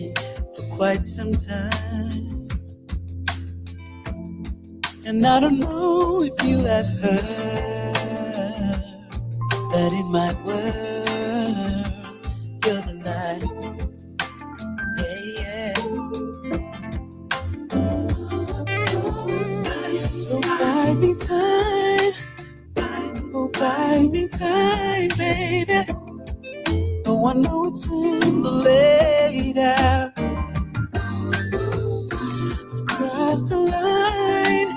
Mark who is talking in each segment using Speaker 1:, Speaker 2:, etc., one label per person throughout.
Speaker 1: me for quite some time. And I don't know if you have heard that in my world, you're the light. Yeah, yeah. So buy me time. Oh, buy me time, baby. Oh, I know it's in the late hour. I've crossed the line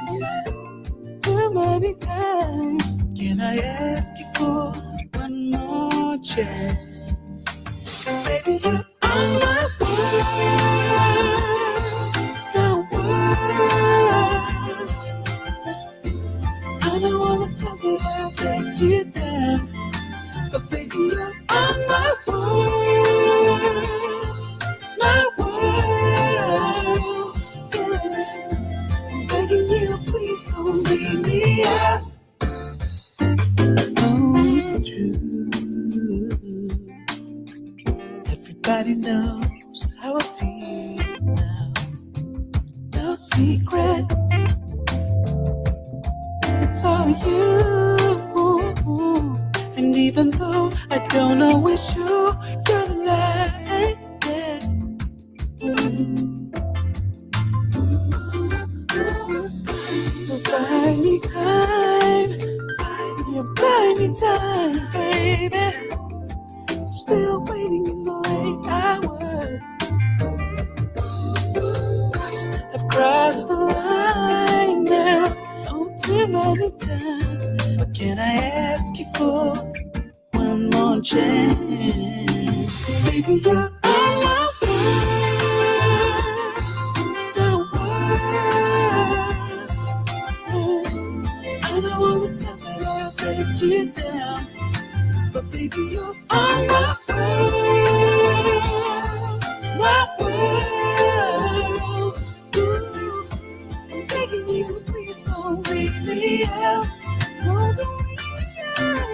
Speaker 1: too many times. Can I ask you for one more chance? 'Cause baby, you're on my world. I know all the times that I've let you down, but baby, you're on my world. My world, yeah. I'm begging you, please don't leave me out. Oh, it's true. Everybody knows how I feel now. No secret, it's all you. And even though I don't always show, you're the light, yeah. So buy me time, yeah, buy me time, baby. I'm still waiting in the late hour. I've crossed the line now, oh, too many times. But can I ask you for one more chance? 'Cause baby, you're on my world. I know all the times that I've let you down, but baby, you're on my world. My world. I'm begging you, please don't leave me out. No, don't leave me out.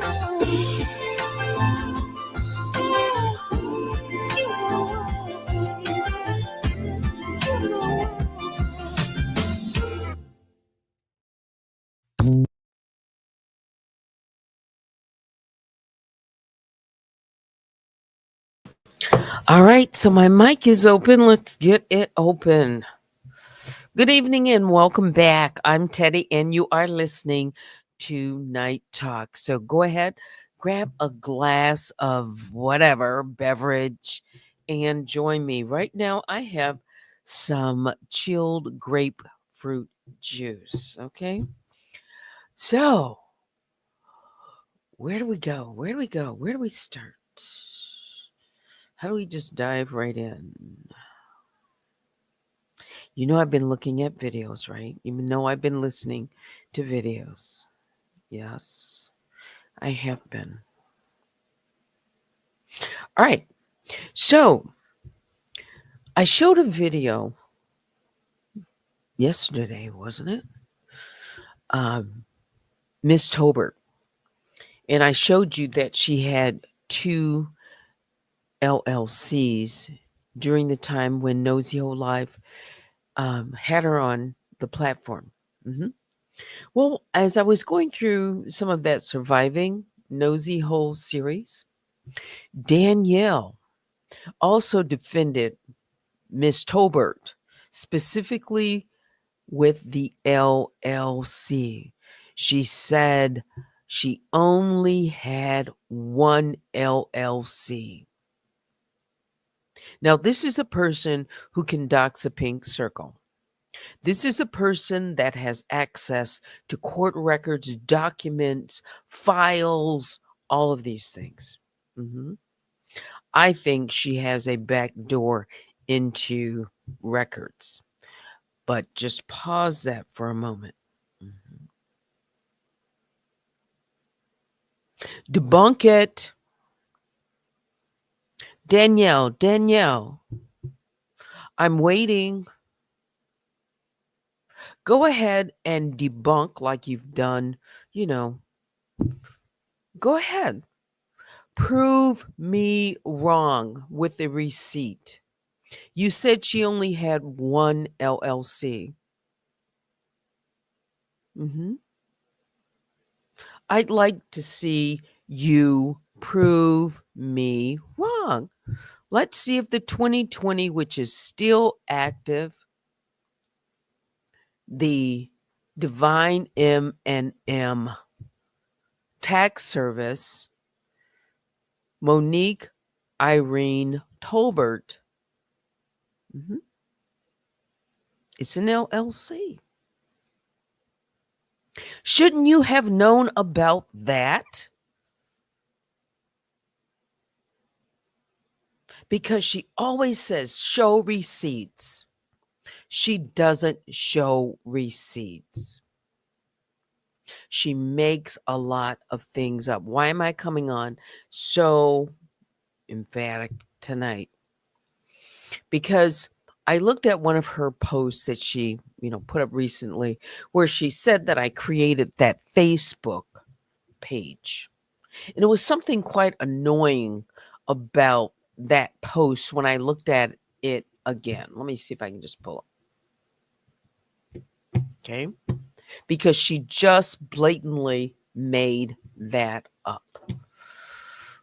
Speaker 2: All right, so my mic is open. Let's get it open. Good evening and welcome back. I'm Teddy, and you are listening to Night Talk. So go ahead, grab a glass of whatever beverage and join me. Right now, I have some chilled grapefruit juice. Okay, so where do we go? Where do we go? Where do we start? How do we just dive right in? You know, I've been looking at videos, right? Even though I've been listening to videos. Yes, I have been. All right. So I showed a video yesterday, wasn't it? Miss Tobert. And I showed you that she had 2 LLCs during the time when Nosy Ho Live had her on the platform. Mm-hmm. Well, as I was going through some of that Surviving Nosy Hole series, Danielle also defended Miss Tobert, specifically with the LLC. She said she only had one LLC. Now, this is a person who conducts a pink circle. This is a person that has access to court records, documents, files, all of these things. Mm-hmm. I think she has a back door into records. But just pause that for a moment. Mhm. Debunk it. Danielle, I'm waiting. Go ahead and debunk like you've done, you know. Go ahead. Prove me wrong with the receipt. You said she only had one LLC. Hmm. I'd like to see you prove me wrong. Let's see if the 2020, which is still active, the Divine M&M tax service, Monique Irene Tolbert. Mhm. It's an LLC. Shouldn't you have known about that? Because she always says, show receipts. She doesn't show receipts. She makes a lot of things up. Why am I coming on so emphatic tonight? Because I looked at one of her posts that she, put up recently where she said that I created that Facebook page. And it was something quite annoying about that post when I looked at it again. Let me see if I can just pull up. Okay. Because she just blatantly made that up.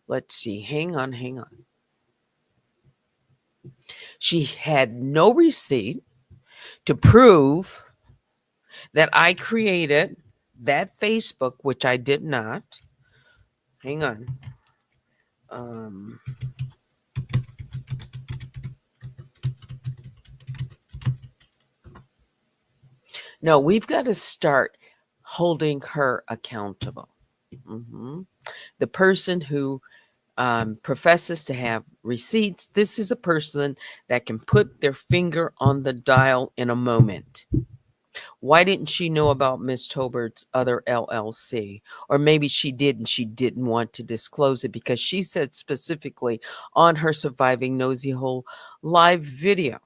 Speaker 2: Let's see. Hang on. She had no receipt to prove that I created that Facebook, which I did not. Hang on. Um, no, we've got to start holding her accountable. The person who professes to have receipts, this is a person that can put their finger on the dial in a moment. Why didn't she know about Miss Tobert's other LLC? Or maybe she did and she didn't want to disclose it because she said specifically on her Surviving Nosy Hole live video,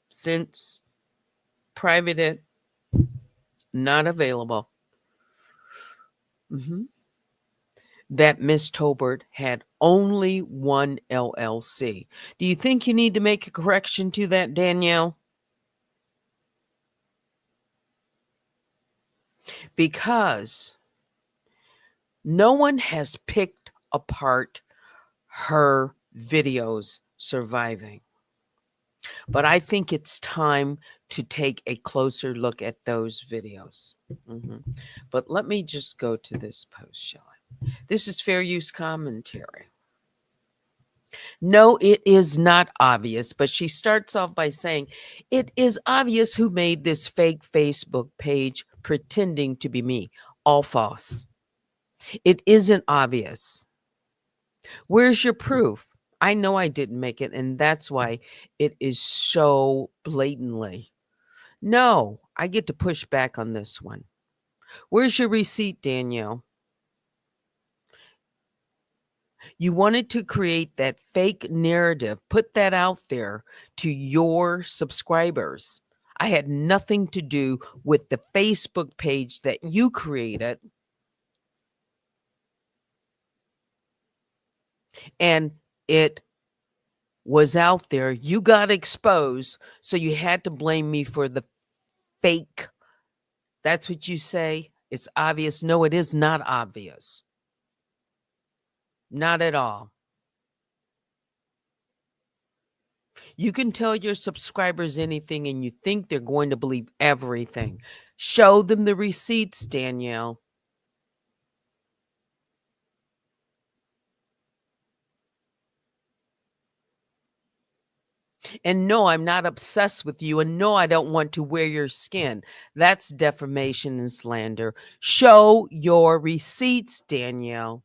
Speaker 2: since private it, not available, that Miss Tobert had only one LLC. Do you think you need to make a correction to that, Danielle? Because no one has picked apart her videos surviving. But I think it's time to take a closer look at those videos. But let me just go to this post, shall I? This is fair use commentary. No, it is not obvious, but she starts off by saying, it is obvious who made this fake Facebook page pretending to be me. All false. It isn't obvious. Where's your proof? I know I didn't make it, and that's why it is so blatantly. No, I get to push back on this one. Where's your receipt, Danielle? You wanted to create that fake narrative, put that out there to your subscribers. I had nothing to do with the Facebook page that you created. And it was out there. You got exposed. So you had to blame me for the fake. That's what you say. It's obvious. No, it is not obvious. Not at all. You can tell your subscribers anything and you think they're going to believe everything. Show them the receipts, Danielle. And no, I'm not obsessed with you. And no, I don't want to wear your skin. That's defamation and slander. Show your receipts, Danielle.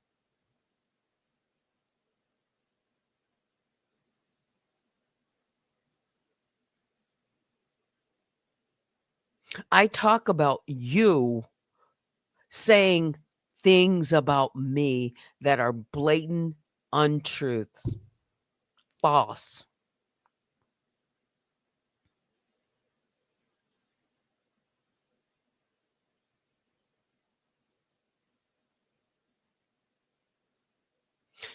Speaker 2: I talk about you saying things about me that are blatant untruths, false.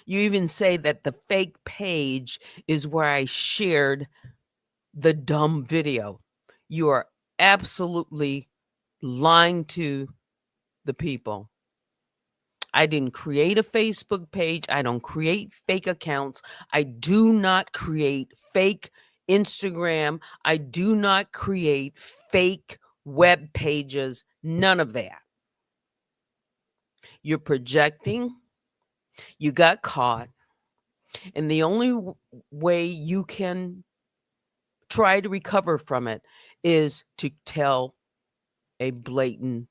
Speaker 2: You even say that the fake page is where I shared the dumb video. You are absolutely lying to the people. I didn't create a Facebook page. I don't create fake accounts. I do not create fake Instagram. I do not create fake web pages. None of that. You're projecting. You got caught. And the only way you can try to recover from it is to tell a blatant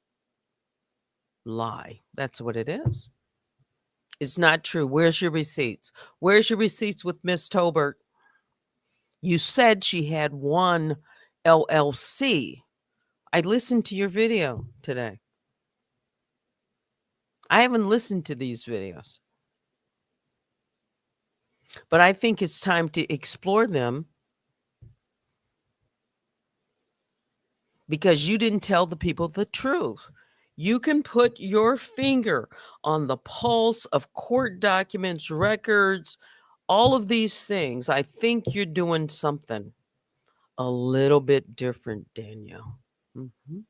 Speaker 2: lie. That's what it is. It's not true. Where's your receipts? Where's your receipts with Miss Tolbert? You said she had one LLC. I listened to your video today. I haven't listened to these videos, but I think it's time to explore them because you didn't tell the people the truth. You can put your finger on the pulse of court documents, records, all of these things. I think you're doing something a little bit different, Danielle. Mhm.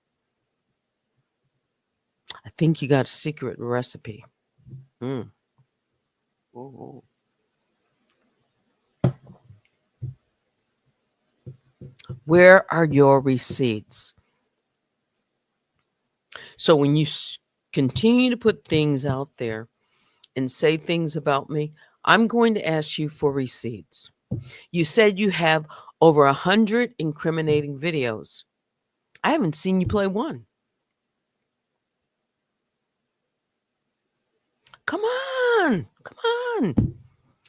Speaker 2: I think you got a secret recipe. Mm. Oh. Where are your receipts? So when you continue to put things out there and say things about me, I'm going to ask you for receipts. You said you have over 100 incriminating videos. I haven't seen you play one. Come on. Come on.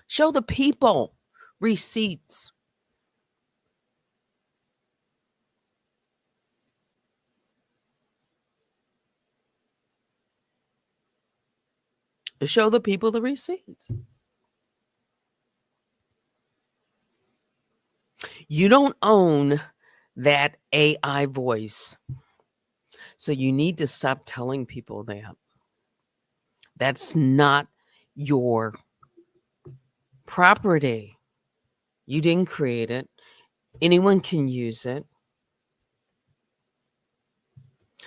Speaker 2: Show the people receipts. Show the people the receipts. You don't own that AI voice. So you need to stop telling people that. That's not your property. You didn't create it. Anyone can use it.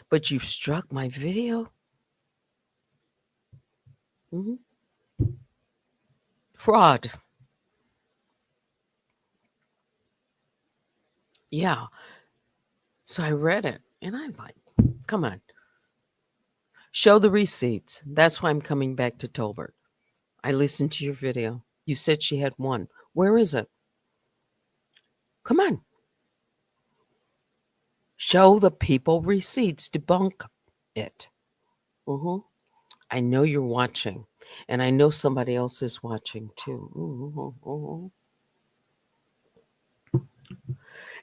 Speaker 2: But you've struck my video. Mhm. Fraud. Yeah. So I read it and I'm like, come on. Show the receipts. That's why I'm coming back to Tolbert. I listened to your video. You said she had one. Where is it? Come on. Show the people receipts. Debunk it. Mm-hmm. I know you're watching, and I know somebody else is watching too.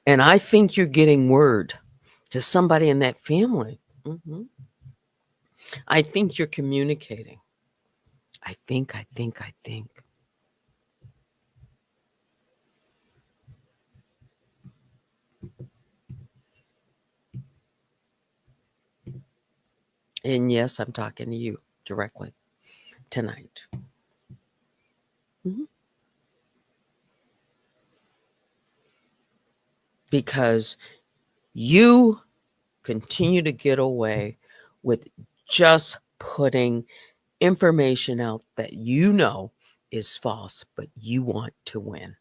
Speaker 2: And I think you're getting word to somebody in that family. I think you're communicating. I think. And yes, I'm talking to you directly tonight. Because you continue to get away with just putting information out that you know is false, but you want to win.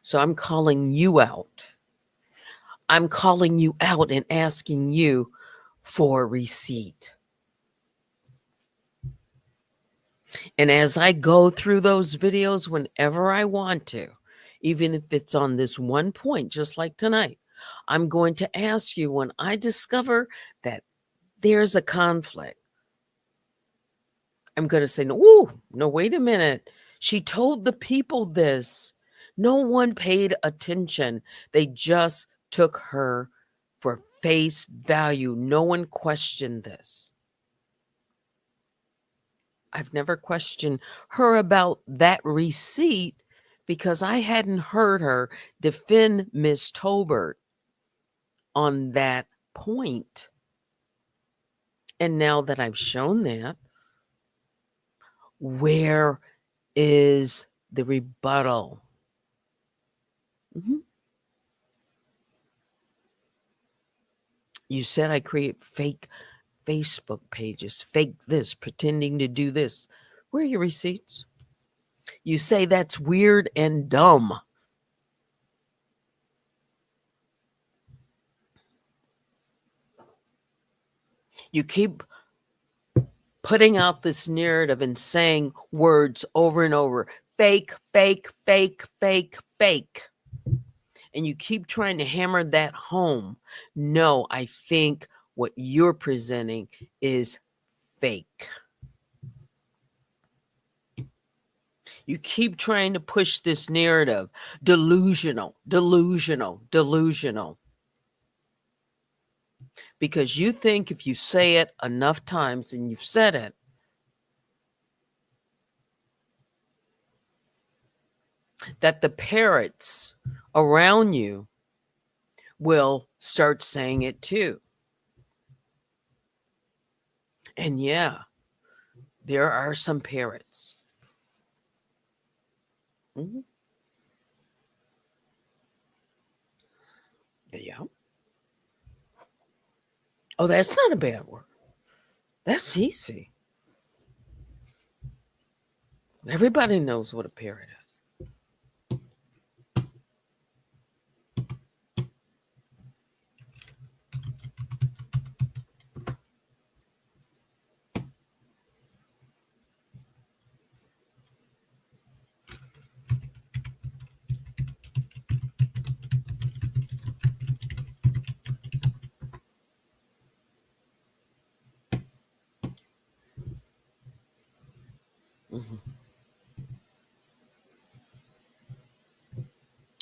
Speaker 2: So I'm calling you out. I'm calling you out and asking you for a receipt. And as I go through those videos whenever I want to, even if it's on this one point, just like tonight, I'm going to ask you when I discover that there's a conflict. I'm going to say, no, wait a minute. She told the people this. No one paid attention. They just took her for face value. No one questioned this. I've never questioned her about that receipt because I hadn't heard her defend Miss Tolbert on that point. And now that I've shown that, where is the rebuttal? You said I create fake Facebook pages, fake this, pretending to do this. Where are your receipts? You say that's weird and dumb. You keep putting out this narrative and saying words over and over. Fake, fake, fake, fake, fake. And you keep trying to hammer that home. No, I think what you're presenting is fake. You keep trying to push this narrative. Delusional, delusional, delusional. Because you think if you say it enough times and you've said it, that the parrots around you will start saying it too. And yeah, there are some parrots. Mm-hmm. Yeah. Oh, that's not a bad word. That's easy. Everybody knows what a parrot is. Mm-hmm.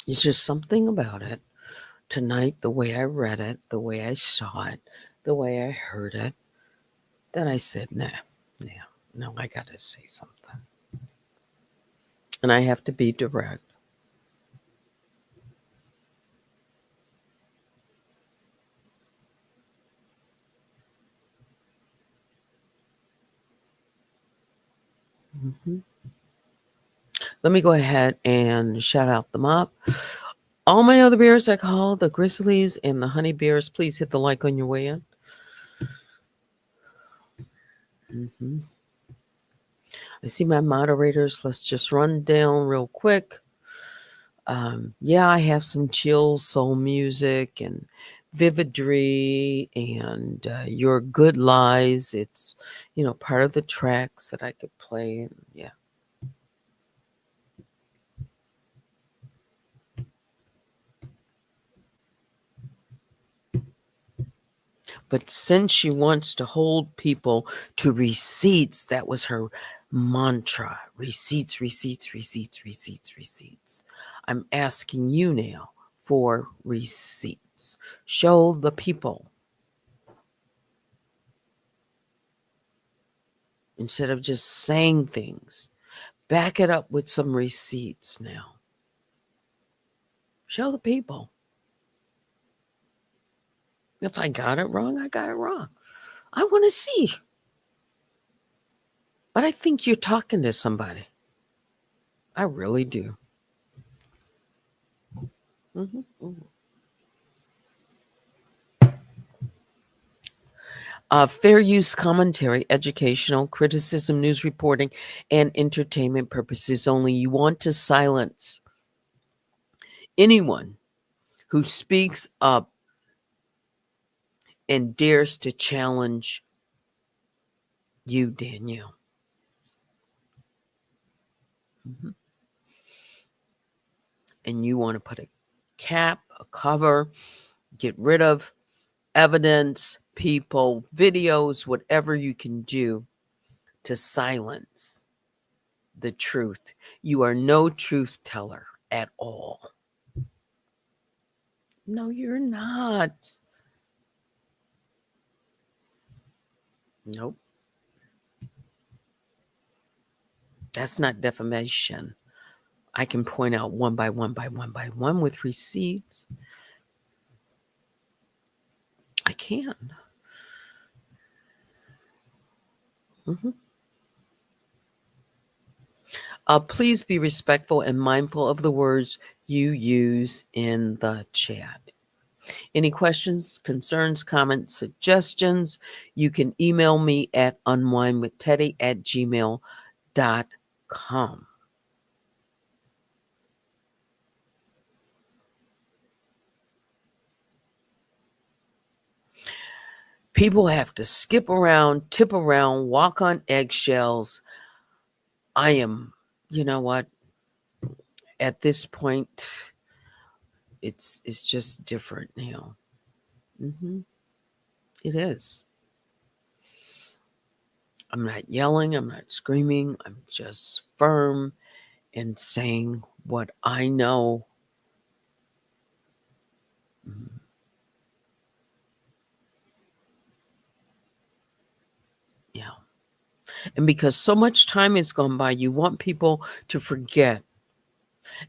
Speaker 2: It's just something about it. Tonight, the way I read it, the way I saw it, the way I heard it, that I said, nah, no, I got to say something. And I have to be direct. Mm-hmm. Let me go ahead and shout out them up. All my other bears I call the Grizzlies and the Honey Bears, please hit the like on your way in. Mm-hmm. I see my moderators. Let's just run down real quick. Yeah, I have some chill soul music and Vividry and Your Good Lies. It's, part of the tracks that I could play. Yeah. But since she wants to hold people to receipts, that was her mantra. Receipts, receipts, receipts, receipts, receipts. I'm asking you now for receipts. Show the people. Instead of just saying things, back it up with some receipts now. Show the people. If I got it wrong, I got it wrong. I want to see. But I think you're talking to somebody. I really do. Mm-hmm, mm-hmm. Fair use commentary, educational, criticism, news reporting, and entertainment purposes only. You want to silence anyone who speaks up and dares to challenge you, Danielle. Mm-hmm. And you want to put a cap, a cover, get rid of evidence, people, videos, whatever you can do to silence the truth. You are no truth teller at all. No, you're not. Nope. That's not defamation. I can point out one by one with receipts. I can. Mhm. Please be respectful and mindful of the words you use in the chat. Any questions, concerns, comments, suggestions, you can email me at unwinewithteddy@gmail.com. People have to skip around, tip around, walk on eggshells. I am, you know what? At this point, it's just different now. It is. I'm not yelling, I'm not screaming, I'm just firm and saying what I know. Mhm. Yeah. And because so much time has gone by, you want people to forget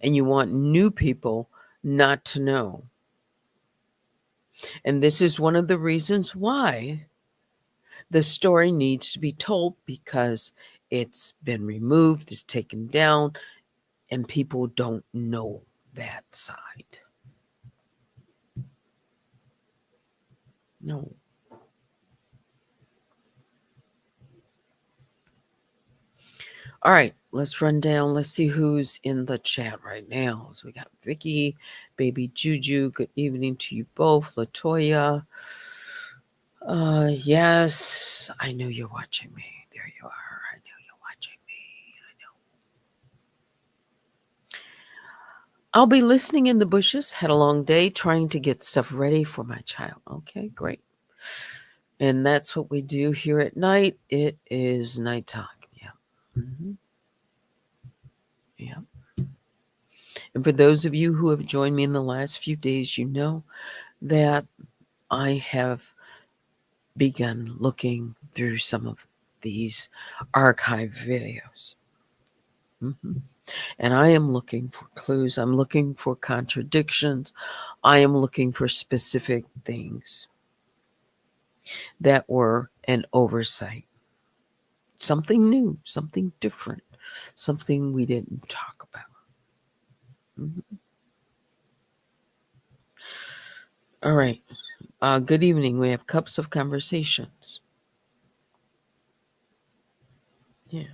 Speaker 2: and you want new people not to know. And this is one of the reasons why the story needs to be told, because it's been removed, it's taken down, and people don't know that side. No. All right, let's run down. Let's see who's in the chat right now. So we got Vicky, Baby Juju. Good evening to you both. Latoya. Yes, I know you're watching me. There you are. I know you're watching me. I know. I'll be listening in the bushes. Had a long day trying to get stuff ready for my child. Okay, great. And that's what we do here at night. It is night talk. Yeah. Hmm. Yeah. And for those of you who have joined me in the last few days, you know that I have begun looking through some of these archive videos. Hmm. And I am looking for clues. I'm looking for contradictions. I am looking for specific things that were an oversight. Something new, something different, something we didn't talk about. Mhm. All right. Good evening. We have Cups of Conversations. Yeah.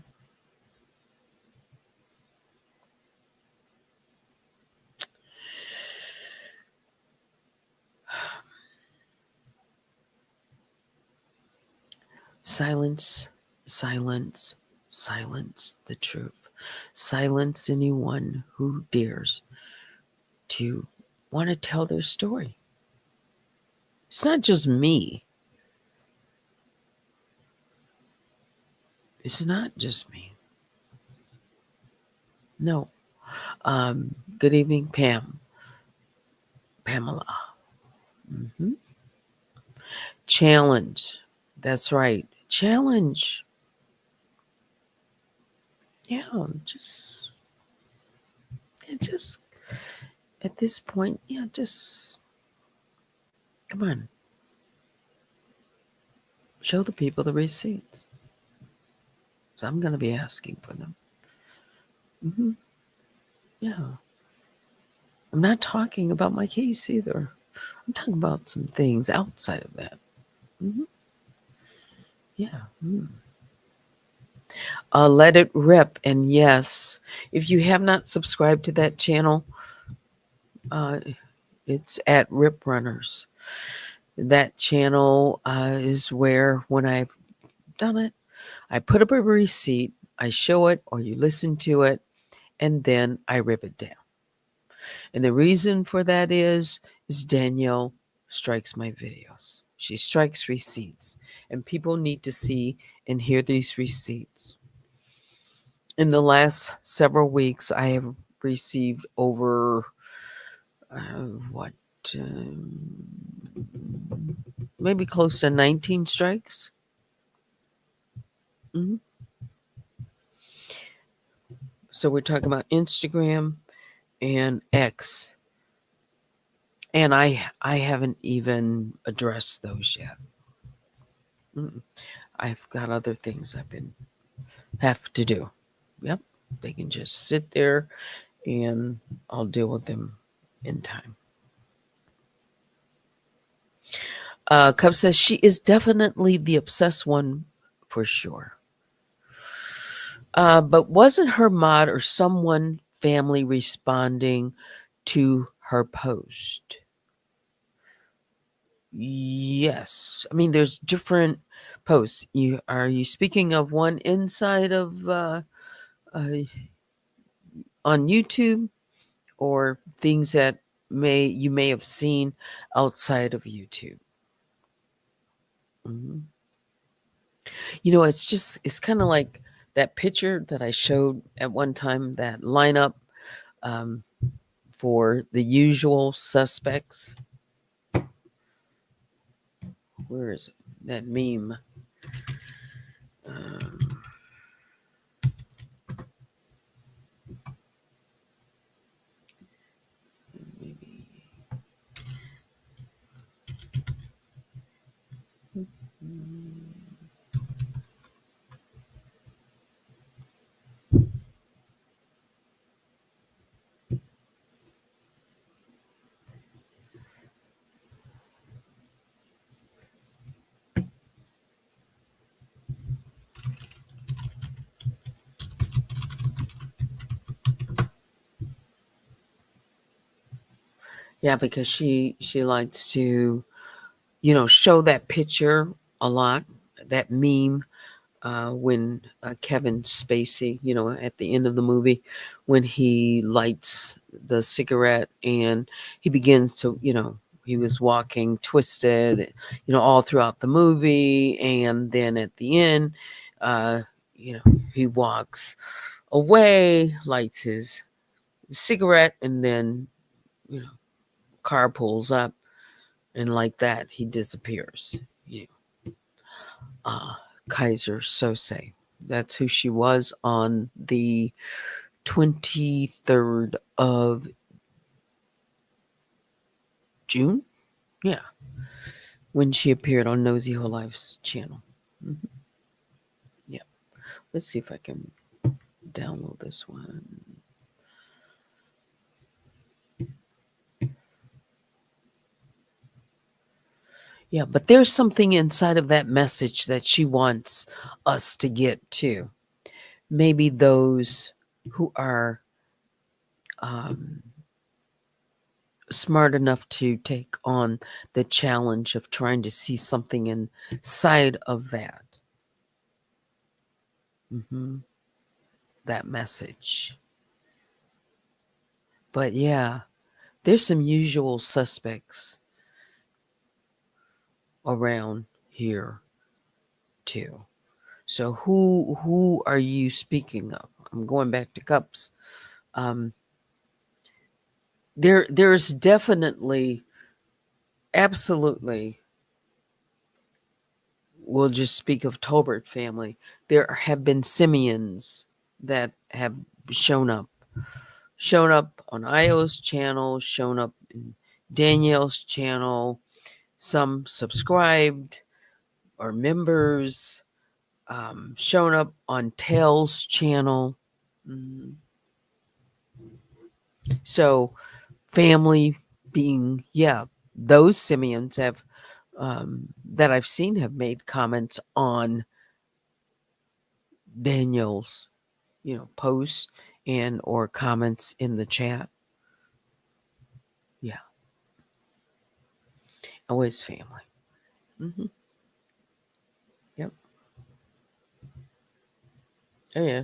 Speaker 2: Silence, silence, silence the truth. Silence anyone who dares to want to tell their story. It's not just me. It's not just me. No. Good evening, Pamela. Hmm. Challenge. That's right. Challenge. Yeah, just at this point, yeah, just come on. Show the people the receipts. So I'm going to be asking for them. Hmm. Yeah. I'm not talking about my case either. I'm talking about some things outside of that. Hmm. Yeah. Let it rip. And yes, if you have not subscribed to that channel, uh, it's at Rip Runners. That channel is where, when I've done it, I put up a receipt, I show it, or you listen to it, and then I rip it down. And the reason for that is Danielle strikes my videos. She strikes receipts, and people need to see and hear these receipts. In the last several weeks, I have received over what, maybe close to 19 strikes. Mhm. So we're talking about Instagram and X, and I haven't even addressed those yet. Mm-mm. I've got other things have to do. Yep. They can just sit there and I'll deal with them in time. Cub says she is definitely the obsessed one for sure. But wasn't her mod or someone family responding to her post? Yes. I mean, there's different posts. Are you speaking of one inside of uh, on YouTube, or things that you may have seen outside of YouTube? Mhm. It's kind of like that picture that I showed at one time, that lineup um, for the usual suspects. Where is it? That meme. Um, maybe. Yeah, because she likes to, show that picture a lot, that meme, when Kevin Spacey, at the end of the movie, when he lights the cigarette and he begins to, he was walking twisted, all throughout the movie. And then at the end, uh, he walks away, lights his cigarette, and then, car pulls up. And like that, he disappears. You uh, Kaiser Sose. That's who she was on the 23rd of June. Yeah, when she appeared on Nosy Whole Life's channel. Mhm. Yeah, let's see if I can download this one. Yeah, but there's something inside of that message that she wants us to get to. Maybe those who are um, smart enough to take on the challenge of trying to see something inside of hmm that message. But yeah, there's some usual suspects around here too. So who are you speaking of? I'm going back to cups. Um, there's definitely, absolutely. We'll just speak of Tolbert family. There have been Simeons that have shown up on Io's channel, shown up in Danielle's channel, some subscribed or members, shown up on Tail's channel. Mhm. So, family being, yeah, those Simeons have, that I've seen, have made comments on Daniel's, posts and or comments in the chat. Yeah, always family. Mm-hmm. Yep. Oh yeah.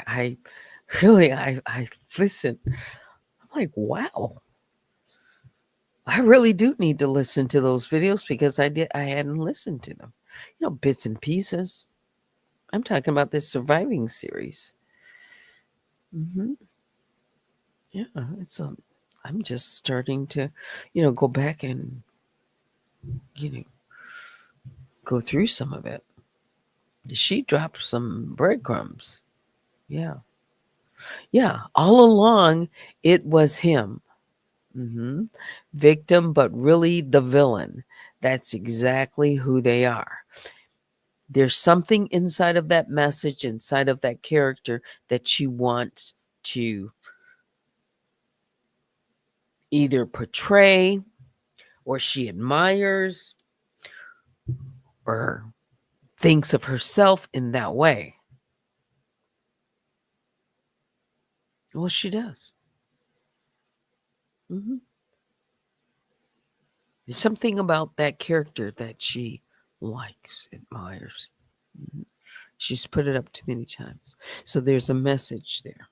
Speaker 2: I really, I listen. I'm like, wow. I really do need to listen to those videos because I hadn't listened to them. Bits and pieces. I'm talking about this surviving series. Hmm. Yeah, I'm just starting to, go back and you know go through some of it. She dropped some breadcrumbs. Yeah, yeah. All along, it was him. hmm Victim, but really the villain. That's exactly who they are. There's something inside of that message, inside of that character, that she wants to either portray, or she admires, or thinks of herself in that way. Well, she does. Mm-hmm. There's something about that character that she likes, admires. Mhm. She's put it up too many times. So there's a message there.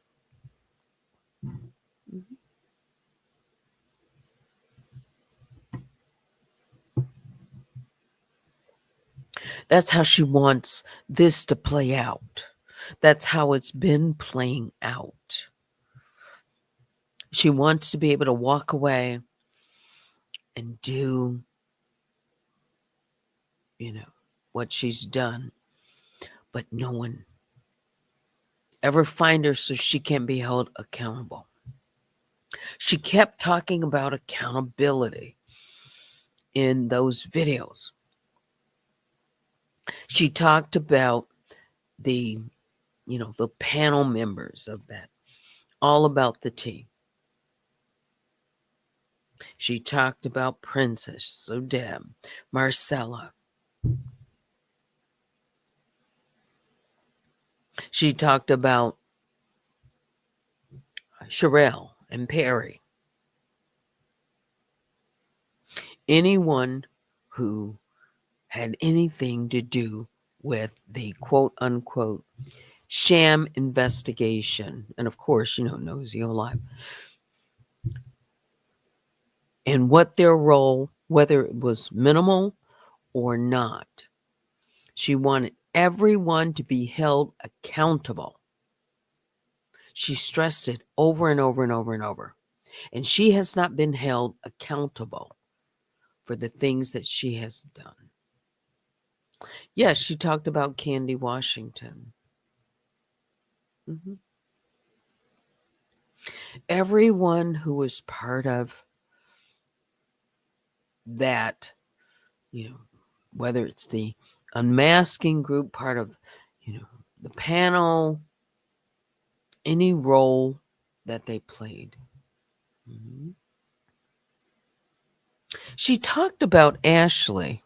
Speaker 2: Mhm. That's how she wants this to play out. That's how it's been playing out. She wants to be able to walk away and do, what she's done, but no one ever find her so she can be held accountable. She kept talking about accountability in those videos. She talked about the, the panel members of that, all about the tea. She talked about Princess, Odette, Marcella. She talked about Sherelle and Perry. Anyone who had anything to do with the quote unquote sham investigation. And of course, Nosy Alive. And what their role, whether it was minimal or not. She wanted everyone to be held accountable. She stressed it over and over and over and over. And she has not been held accountable for the things that she has done. Yes, she talked about Candy Washington. Mm-hmm. Everyone who was part of that, whether it's the unmasking group, part of, the panel, any role that they played. Mm-hmm. She talked about Ashley,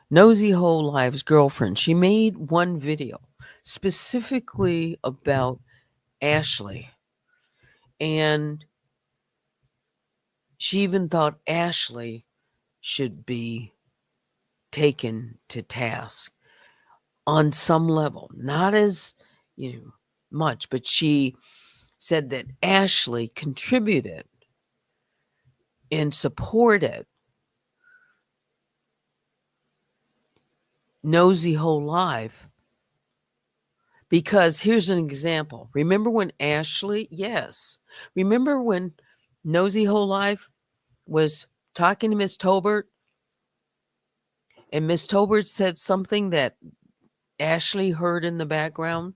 Speaker 2: Nosy Whole Live's girlfriend. She made one video specifically about Ashley. And she even thought Ashley should be taken to task on some level. Not as, much, but she said that Ashley contributed and supported Nosy Whole Life. Because here's an example. Remember when Ashley, yes. Remember when Nosy Whole Life was talking to Miss Tolbert, and Miss Tolbert said something that Ashley heard in the background?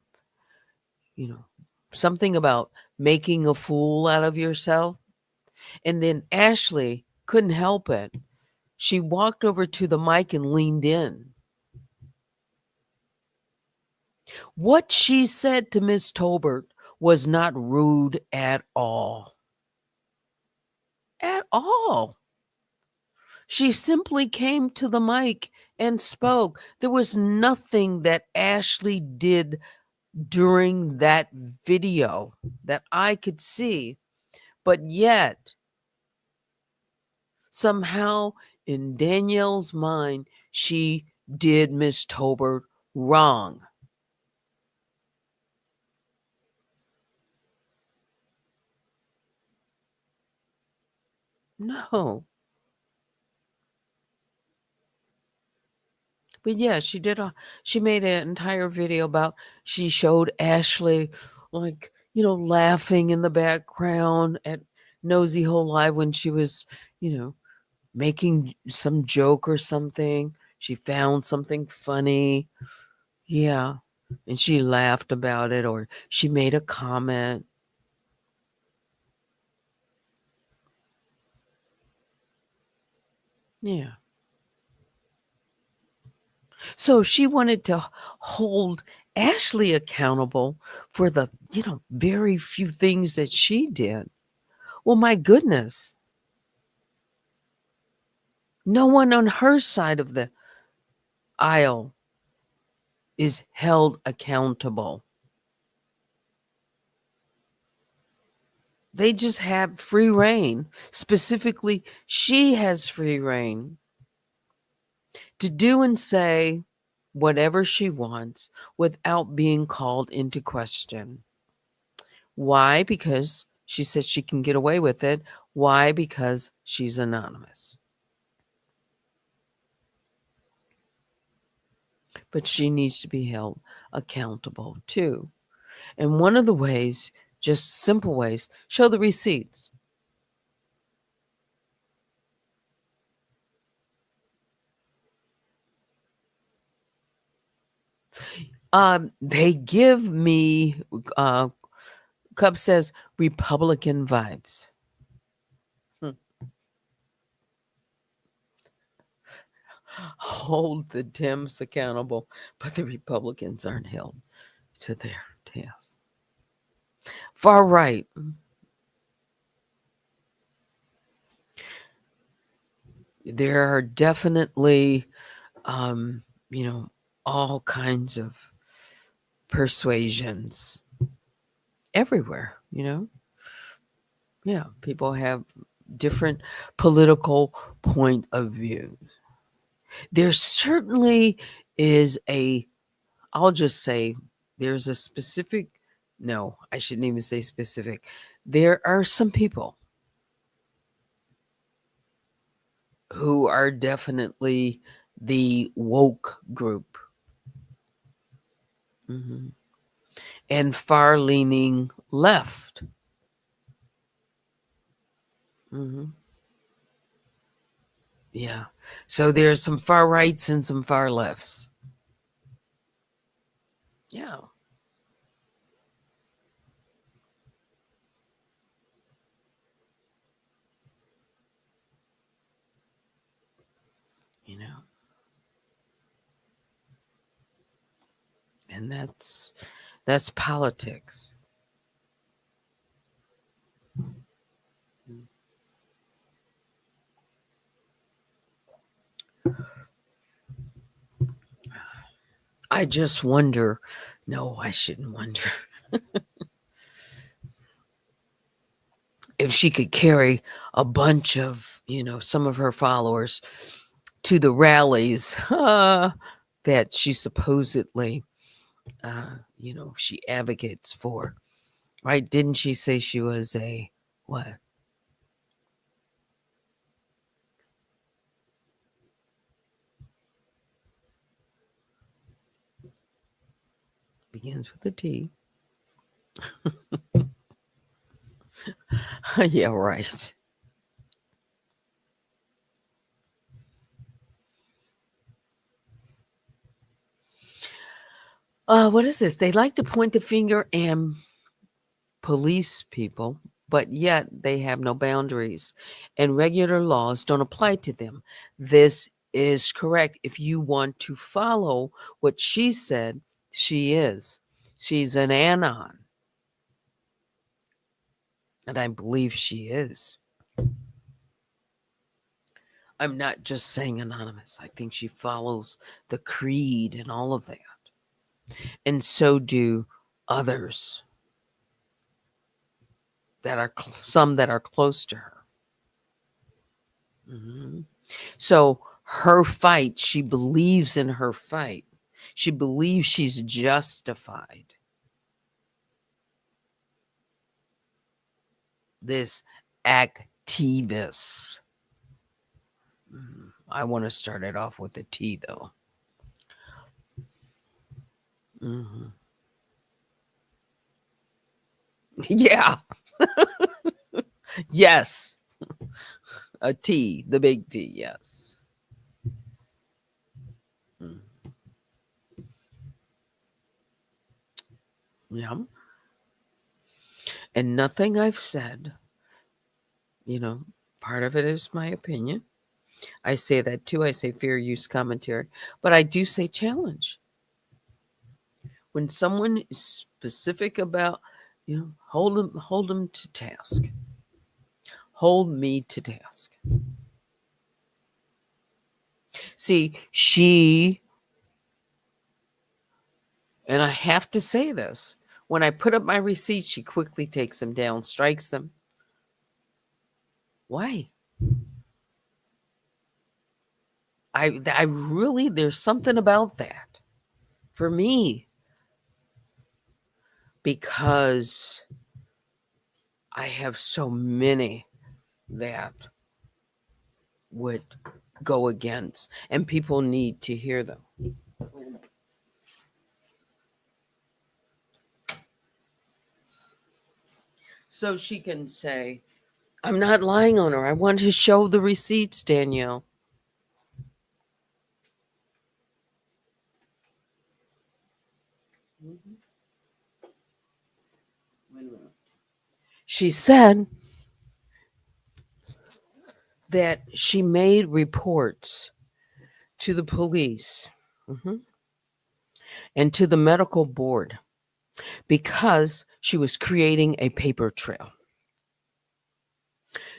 Speaker 2: Something about making a fool out of yourself. And then Ashley couldn't help it. She walked over to the mic and leaned in. What she said to Miss Tolbert was not rude at all. At all. She simply came to the mic and spoke. There was nothing that Ashley did during that video that I could see, but yet somehow in Danielle's mind, she did Miss Tolbert wrong. No. But yeah, she made an entire video about, she showed Ashley like, laughing in the background at Nosy Whole Live when she was, making some joke or something. She found something funny. Yeah. And she laughed about it, or she made a comment. Yeah. So she wanted to hold Ashley accountable for the, very few things that she did. Well, my goodness, no one on her side of the aisle is held accountable. They just have free reign. Specifically, she has free reign to do and say whatever she wants without being called into question. Why? Because she says she can get away with it. Why? Because she's anonymous. But she needs to be held accountable too. And one of the ways, just simple ways, show the receipts. They give me, Cub says, Republican vibes. Hold the Dems accountable, but the Republicans aren't held to their task. Far right. There are definitely, um, all kinds of persuasions everywhere. Yeah, people have different political point of view. There certainly is I'll just say there's a specific, no, I shouldn't even say specific. There are some people who are definitely the woke group. Mhm. And far leaning left. Hmm. Yeah. So there's some far rights and some far lefts. Yeah. You know, and that's politics. I just wonder, no, I shouldn't wonder if she could carry a bunch of, some of her followers to the rallies that she supposedly, she advocates for. Right? Didn't she say she was a what? Begins with a T. Yeah, right. What is this? They like to point the finger and police people, but yet they have no boundaries, and regular laws don't apply to them. This is correct. If you want to follow what she said, she is. She's an anon, and I believe she is. I'm not just saying anonymous. I think she follows the creed and all of that. And so do others that are some that are close to her. Mhm. So her fight, she believes in her fight. She believes she's justified. This activist. I want to start it off with a T though. Hmm. Yeah. Yes. A T, the big T. Yes. Mm. Yeah. And nothing I've said, you know, part of it is my opinion. I say that too. I say fair use commentary, but I do say challenge. When someone is specific about, hold them to task. Hold me to task. See, and I have to say this, when I put up my receipts, she quickly takes them down, strikes them. Why? I really, there's something about that for me, because I have so many that would go against, and people need to hear them. So she can say, I'm not lying on her. I want to show the receipts, Danielle. She said that she made reports to the police, and to the medical board because she was creating a paper trail.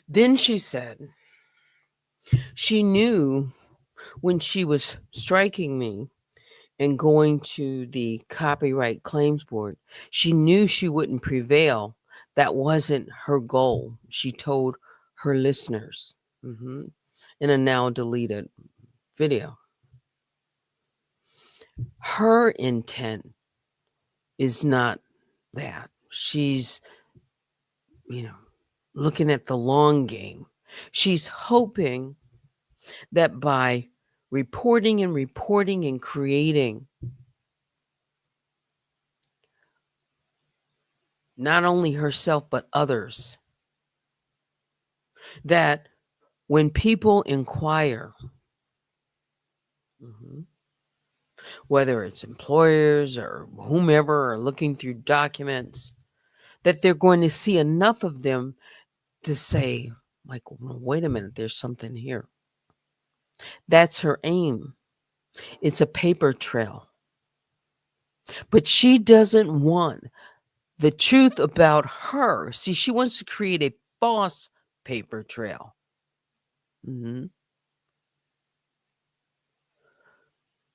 Speaker 2: Then she said she knew when she was striking me and going to the copyright claims board, she knew she wouldn't prevail. That wasn't her goal. She told her listeners, in a now deleted video. Her intent is not that. She's, looking at the long game. She's hoping that by reporting and creating not only herself but others, that when people inquire, whether it's employers or whomever are looking through documents, that they're going to see enough of them to say, like, well, wait a minute, there's something here. That's her aim. It's a paper trail. But she doesn't want the truth about her. See, she wants to create a false paper trail.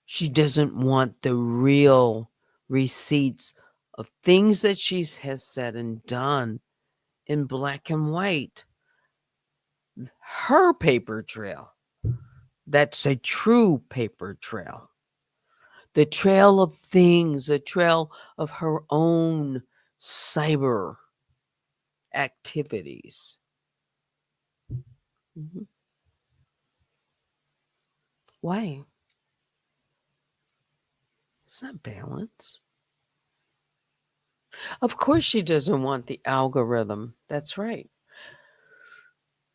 Speaker 2: She doesn't want the real receipts of things that she has said and done in black and white. Her paper trail. That's a true paper trail. The trail of things, the trail of her own cyber activities. Why? It's not balance. Of course, she doesn't want the algorithm. That's right.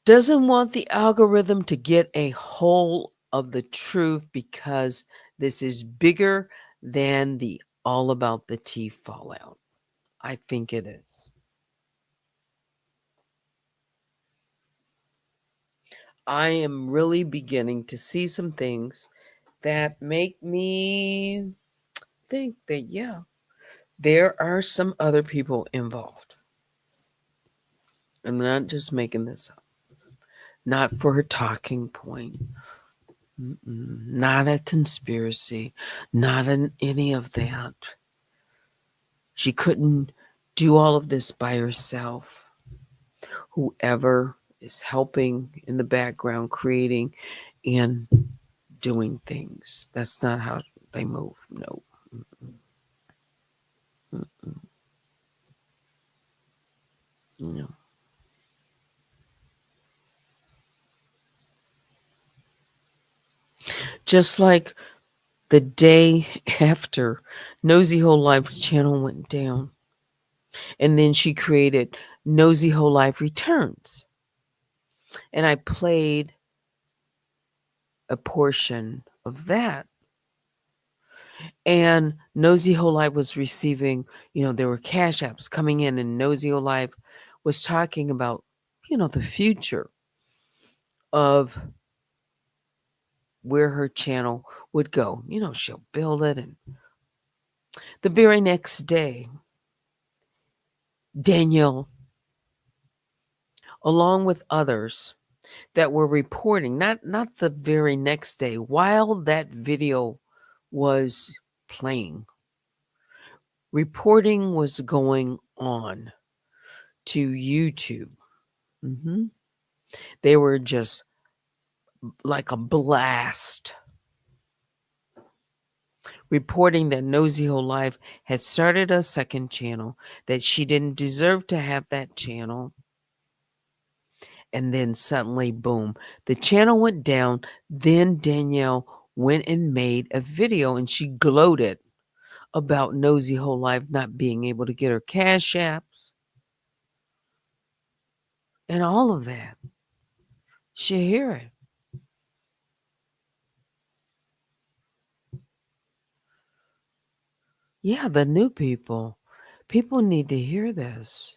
Speaker 2: Doesn't want the algorithm to get a hold of the truth because this is bigger than the all about the tea fallout. I think it is. I am really beginning to see some things that make me think that, yeah, there are some other people involved. I'm not just making this up. Not for a talking point. Not a conspiracy. Not any of that. She couldn't do all of this by herself. Whoever is helping in the background, creating and doing things. That's not how they move. No. No. Just like the day after Nosy Whole Life's channel went down, and then she created Nosy Whole Life Returns. And I played a portion of that. And Nosy Whole Life was receiving, there were cash apps coming in, and Nosy Whole Life was talking about, the future of where her channel would go. She'll build it. And the very next day, Danielle, along with others that were reporting, not the very next day, while that video was playing, reporting was going on to YouTube. hmm They were just like a blast, reporting that Nosy Ho Live had started a second channel, that she didn't deserve to have that channel. And then suddenly, boom, the channel went down. Then Danielle went and made a video, and she gloated about Nosy Ho Live not being able to get her cash apps and all of that. She hear it. Yeah, the new people. People need to hear this.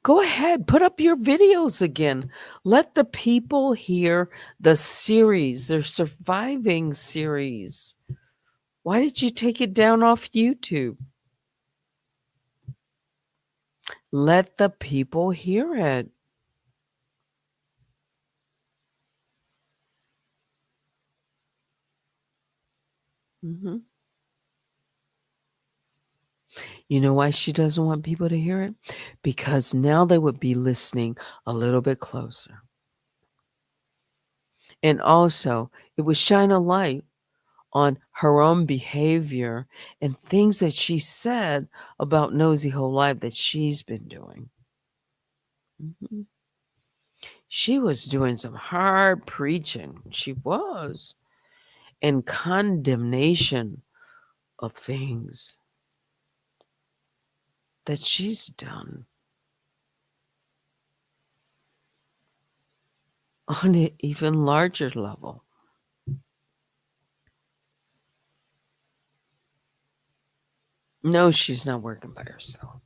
Speaker 2: Go ahead, put up your videos again. Let the people hear the series, their surviving series. Why did you take it down off YouTube? Let the people hear it. hmm You know why she doesn't want people to hear it? Because now they would be listening a little bit closer. And also, it would shine a light on her own behavior and things that she said about Nosy Ho Live that she's been doing. Mhm. She was doing some hard preaching. She was. And condemnation of things that she's done on an even larger level. No, she's not working by herself.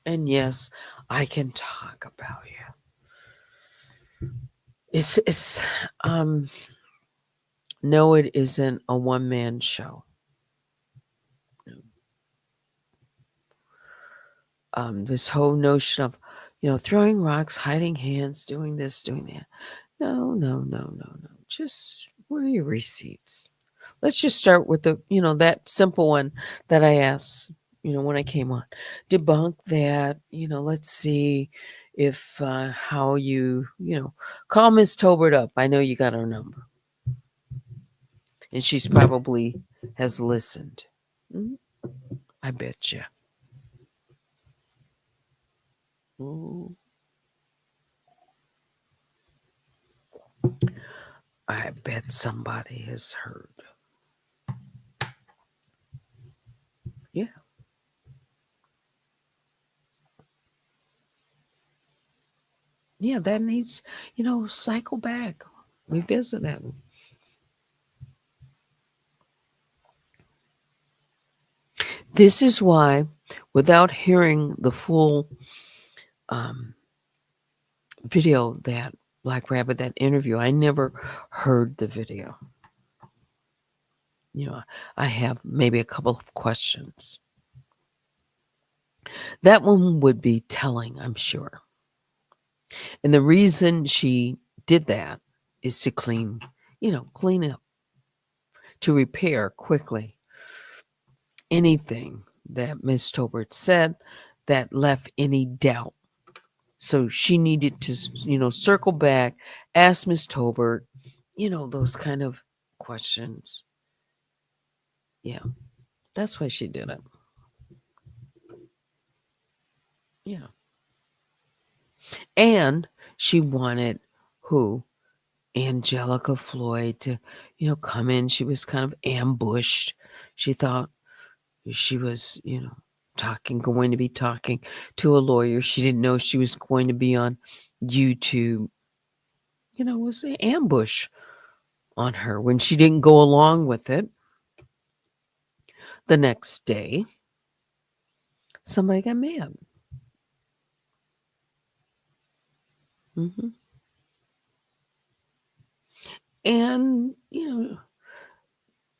Speaker 2: And yes, I can talk about you. It's no, it isn't a one-man show. This whole notion of, throwing rocks, hiding hands, doing this, doing that. No, no, no, no, no. Just where are your receipts? Let's just start with that simple one that I asked, when I came on. Debunk that, let's see if how call Miss Tolbert up. I know you got her number. And she's probably has listened. Mhm. I bet you. Ooh, I bet somebody has heard. Yeah. Yeah, that needs, cycle back. Revisit that. This is why, without hearing the full video, that Black Rabbit, that interview, I never heard the video. I have maybe a couple of questions. That one would be telling, I'm sure. And the reason she did that is to clean up, to repair quickly anything that Miss Tolbert said that left any doubt. So she needed to, circle back, ask Miss Tolbert, those kind of questions. Yeah, that's why she did it. Yeah. And she wanted who? Angelica Floyd to, come in. She was kind of ambushed. She thought she was, going to be talking to a lawyer. She didn't know she was going to be on YouTube. It was an ambush on her. When she didn't go along with it, the next day, somebody got mad. hmm And,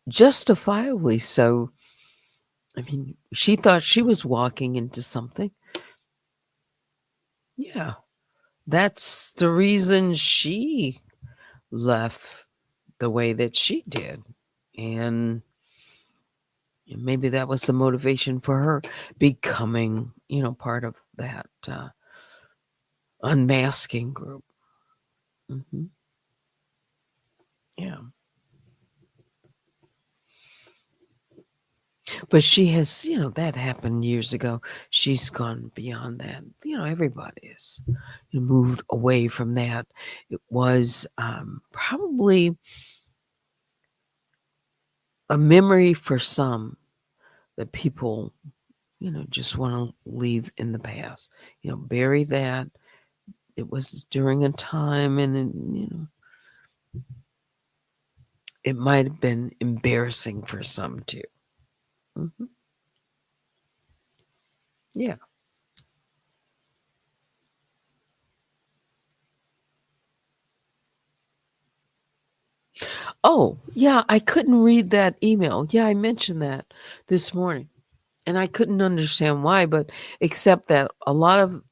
Speaker 2: justifiably so. I mean, she thought she was walking into something. Yeah. That's the reason she left the way that she did. And maybe that was the motivation for her becoming, part of that unmasking group. Hmm. Yeah. But she has, that happened years ago. She's gone beyond that. Everybody has moved away from that. It was probably a memory for some that people, just want to leave in the past. Bury that. It was during a time, and it might have been embarrassing for some too. Hmm. Yeah. Oh, yeah, I couldn't read that email. Yeah, I mentioned that this morning. And I couldn't understand why, but except that a lot of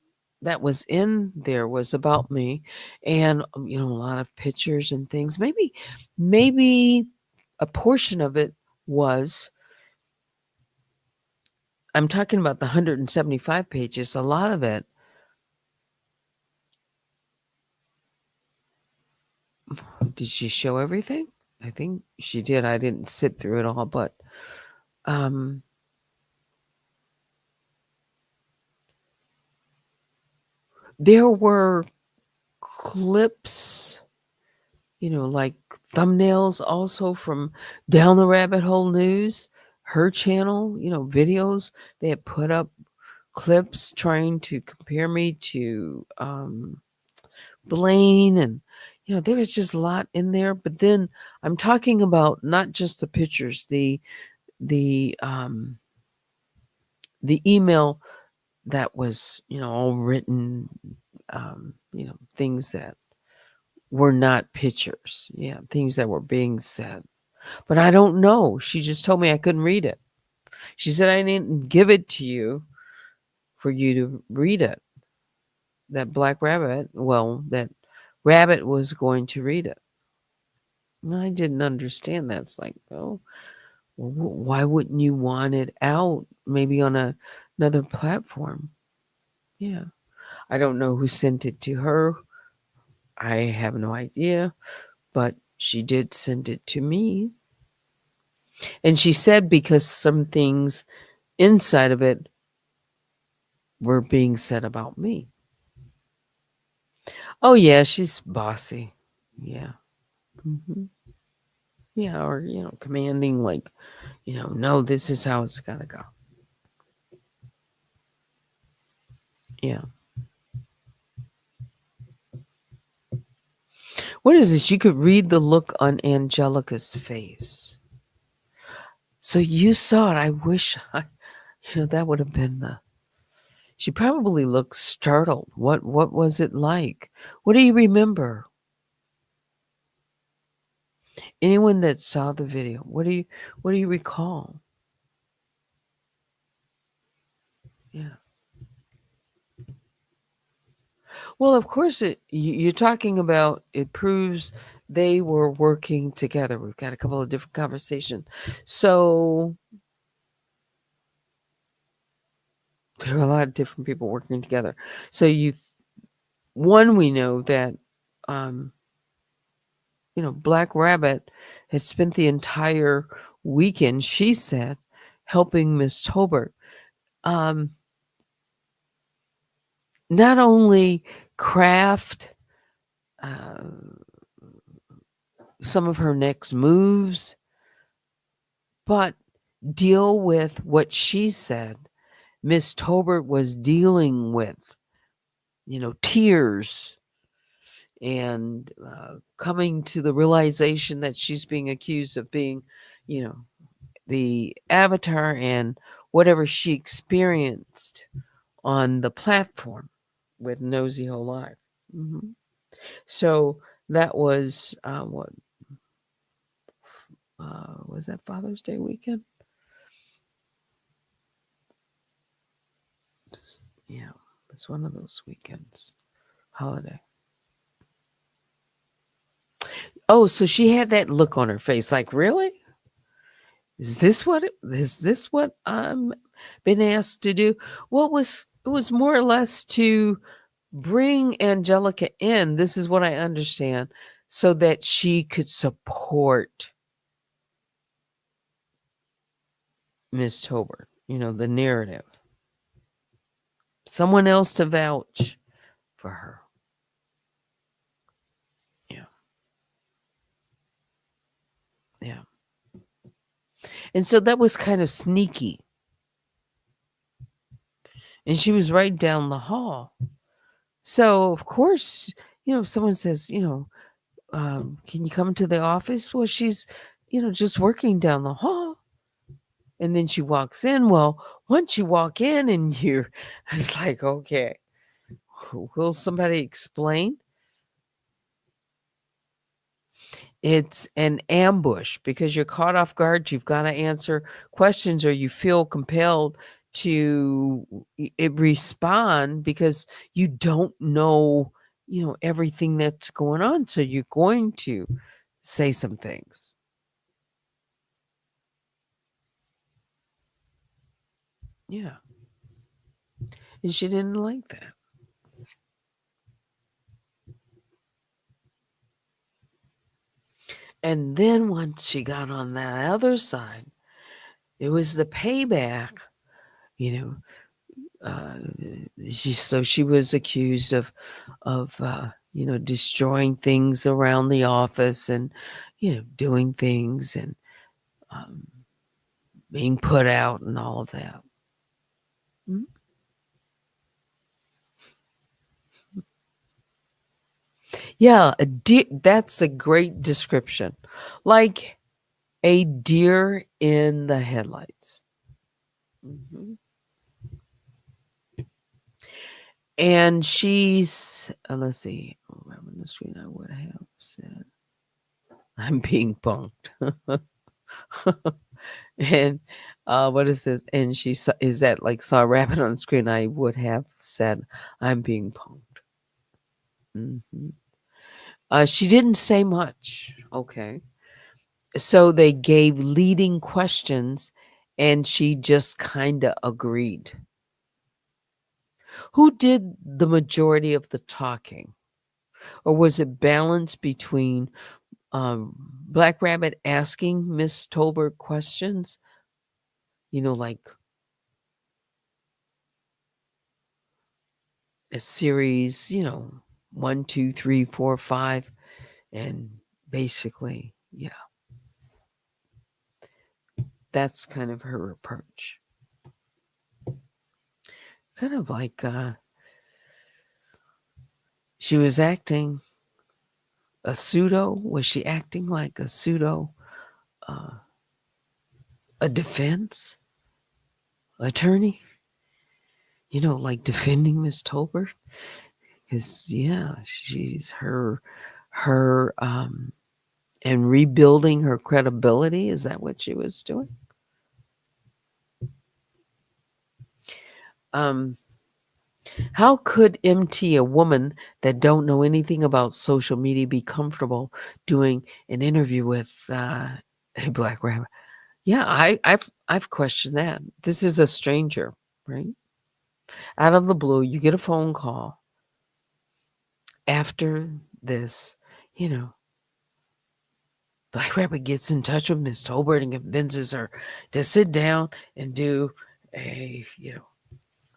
Speaker 2: that was in there was about me, and a lot of pictures and things. Maybe a portion of it was, I'm talking about the 175 pages. A lot of it, did she show everything? I think she did. I didn't sit through it all, but um there were clips, like thumbnails also from Down the Rabbit Hole News, her channel, videos. They had put up clips trying to compare me to Blaine, and there was just a lot in there. But then I'm talking about not just the pictures, the the email that was, all written, things that were not pictures. Yeah, things that were being said. But I don't know. She just told me I couldn't read it. She said I didn't give it to you for you to read it. That black rabbit, well, that rabbit was going to read it. And I didn't understand that. It's like, oh, well, why wouldn't you want it out? Maybe on another platform. Yeah. I don't know who sent it to her. I have no idea. But she did send it to me. And she said because some things inside of it were being said about me. Oh, yeah, she's bossy. Yeah. Hmm. Yeah, or, commanding, like, no, this is how it's got to go. Yeah. What is this? You could read the look on Angelica's face. So you saw it. I wish that would have been the. She probably looked startled. What was it like? What do you remember? Anyone that saw the video, what do you recall? Yeah. Well, of course, you're talking about it proves they were working together. We've got a couple of different conversations. So there are a lot of different people working together. So we know that, um, Black Rabbit had spent the entire weekend, she said, helping Miss Tolbert. Um, not only craft uh, some of her next moves, but deal with what she said Miss Tolbert was dealing with, tears, and coming to the realization that she's being accused of being, you know, the avatar and whatever she experienced on the platform with Nosy Whole Life. Hmm. So that was what? Was that Father's Day weekend? Yeah, it's one of those weekends. Holiday. Oh, so she had that look on her face, like, really? Is this what I'm been asked to do? Well, it was more or less to bring Angelica in. This is what I understand, so that she could support Miss Tobert. The narrative. Someone else to vouch for her. Yeah, yeah. And so that was kind of sneaky. And she was right down the hall. So of course, if someone says, can you come to the office? Well, she's, just working down the hall. And then she walks in. Well, once you walk in and you're, it's like, okay, will somebody explain? It's an ambush because you're caught off guard. You've got to answer questions, or you feel compelled to respond because you don't know, everything that's going on. So you're going to say some things. Yeah. And she didn't like that. And then once she got on the other side, it was the payback, you know. She was accused of destroying things around the office, and doing things, and um, being put out and all of that. Mhm. Yeah, that's a great description. Like a deer in the headlights. Mhm. And she's, let's see, remember the screen I would have said, I'm being punked. And what is this? And she saw, is that like saw a rabbit on the screen? I would have said, I'm being punked. Mhm. She didn't say much. Okay. So they gave leading questions and she just kind of agreed. Who did the majority of the talking? Or was it balanced between Black Rabbit asking Miss Tolbert questions? Like a series, 1, 2, 3, 4, 5, and basically, yeah, that's kind of her approach. Kind of like she was acting a pseudo. Was she acting like a pseudo, uh, a defense attorney? Like defending Miss Tolbert, because yeah, she's her and rebuilding her credibility. Is that what she was doing? Um, How could MT, a woman that don't know anything about social media, be comfortable doing an interview with a Black rabbit? Yeah, I've questioned that. This is a stranger, right? Out of the blue, you get a phone call after this, you know. Black Rabbit gets in touch with Miss Tolbert and convinces her to sit down and do a,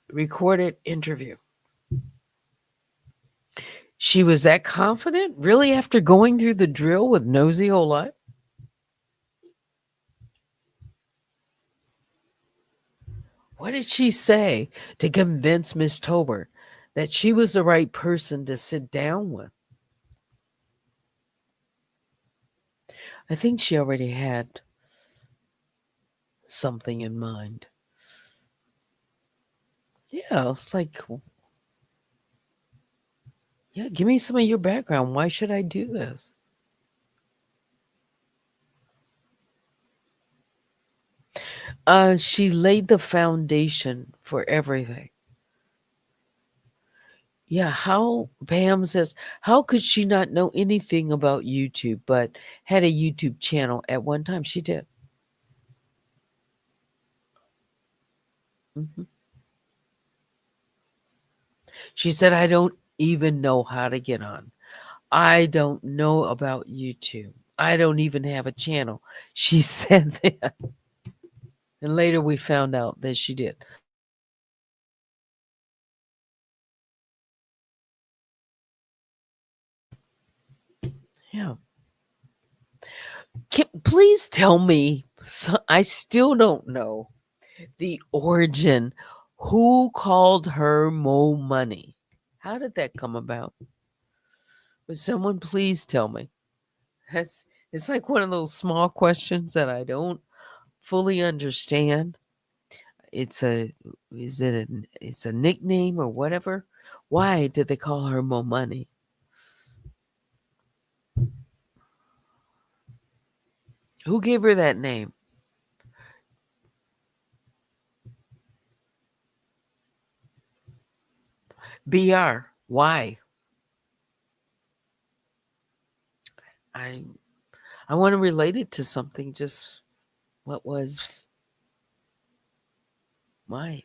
Speaker 2: recorded interview. She was that confident, really, after going through the drill with Nosy Ola? What did she say to convince Miss Tolbert that she was the right person to sit down with? I think she already had something in mind. Yeah, it's like, yeah, give me some of your background. Why should I do this? She laid the foundation for everything. Yeah, how Pam says, how could she not know anything about YouTube but had a YouTube channel at one time? She did. Mhm. She said, I don't even know how to get on. I don't know about YouTube. I don't even have a channel. She said that. And later we found out that she did. Yeah. Please tell me. I still don't know the origin. Who called her Mo Money? How did that come about? Would someone please tell me? That's it's like one of those small questions that I don't fully understand. It's a it's a nickname or whatever. Why did they call her Mo Money? Who gave her that name? BR. Why? I I want to relate it to something. Just what was why?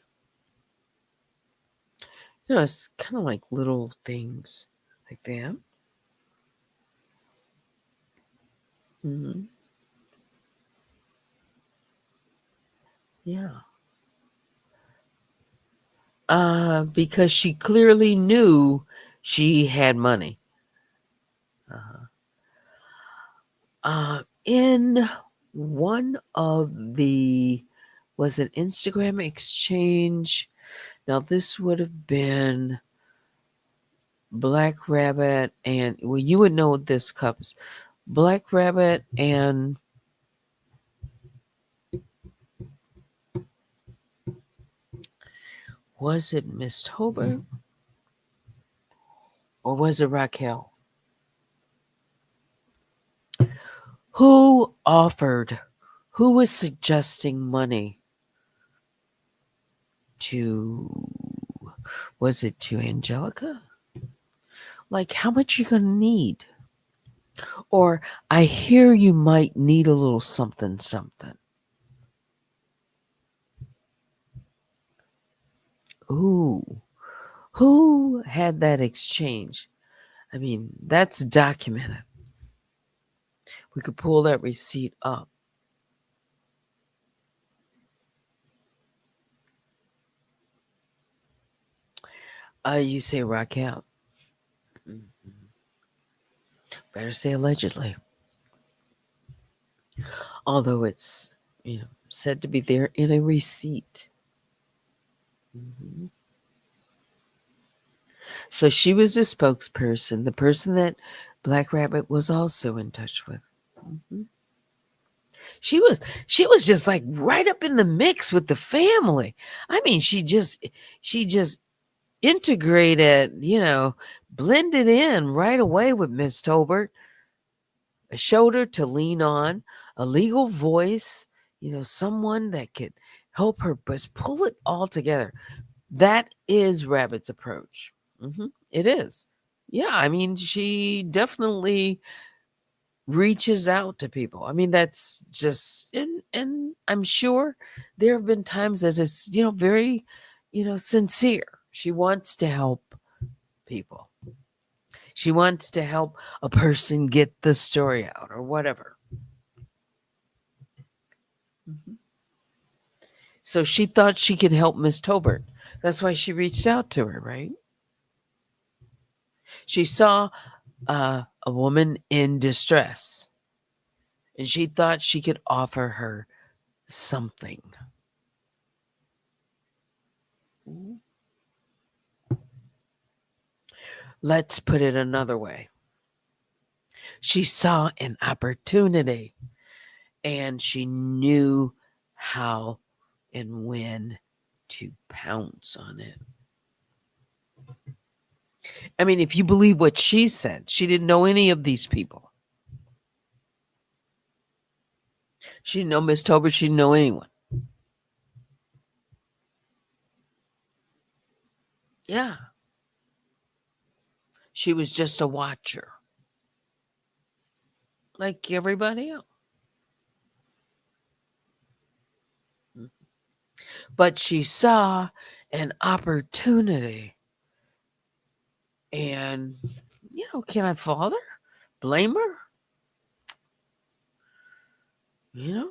Speaker 2: It's kind of like little things like that. Hmm. Yeah. Because she clearly knew she had money. Uh-huh. In one of the was an Instagram exchange. Now this would have been Black Rabbit and well, you would know this cups. Black Rabbit and was it Miss Tobert or was it Raquel? Who offered? Who was suggesting money to? Was it to Angelica? Like, how much you gonna need? Or I hear you might need a little something, something. Ooh, who had that exchange? I mean, that's documented. We could pull that receipt up. You say Raquel. Mhm. Better say allegedly. Although it's, said to be there in a receipt. Mhm. So she was a spokesperson, the person that Black Rabbit was also in touch with. Mhm. She was just like right up in the mix with the family. I mean, she just integrated, blended in right away with Miss Tobert, a shoulder to lean on, a legal voice, someone that could help her but pull it all together. That is Rabbit's approach. It is. Yeah, I mean, she definitely reaches out to people. I mean, that's just and I'm sure there have been times that it's, very, sincere. She wants to help people. She wants to help a person get the story out or whatever. Mhm. So she thought she could help Miss Tobert. That's why she reached out to her, right? She saw a woman in distress and she thought she could offer her something. Mhm. Let's put it another way. She saw an opportunity and she knew how and when to pounce on it. I mean, if you believe what she said, she didn't know any of these people. She didn't know Miss Tober. She didn't know anyone. Yeah. She was just a watcher, like everybody else. But she saw an opportunity. And, can I fault her? Blame her? You know,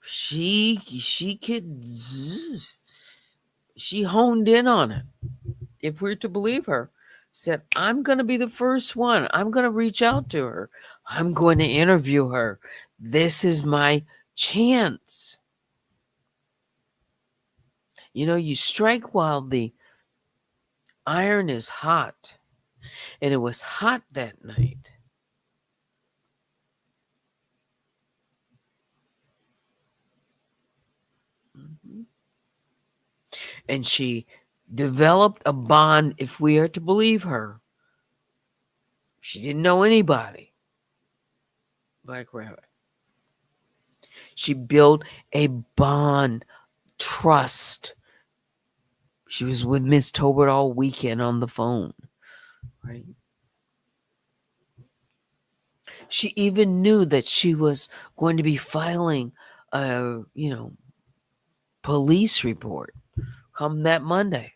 Speaker 2: she could, she honed in on it. If we're to believe her, said, I'm going to be the first one. I'm going to reach out to her. I'm going to interview her. This is my chance. You strike while the iron is hot. And it was hot that night. Mhm. And she developed a bond, if we are to believe her. She didn't know anybody. Black Rabbit. She built a bond, trust. She was with Miss Tobert all weekend on the phone, right? She even knew that she was going to be filing a, police report come that Monday.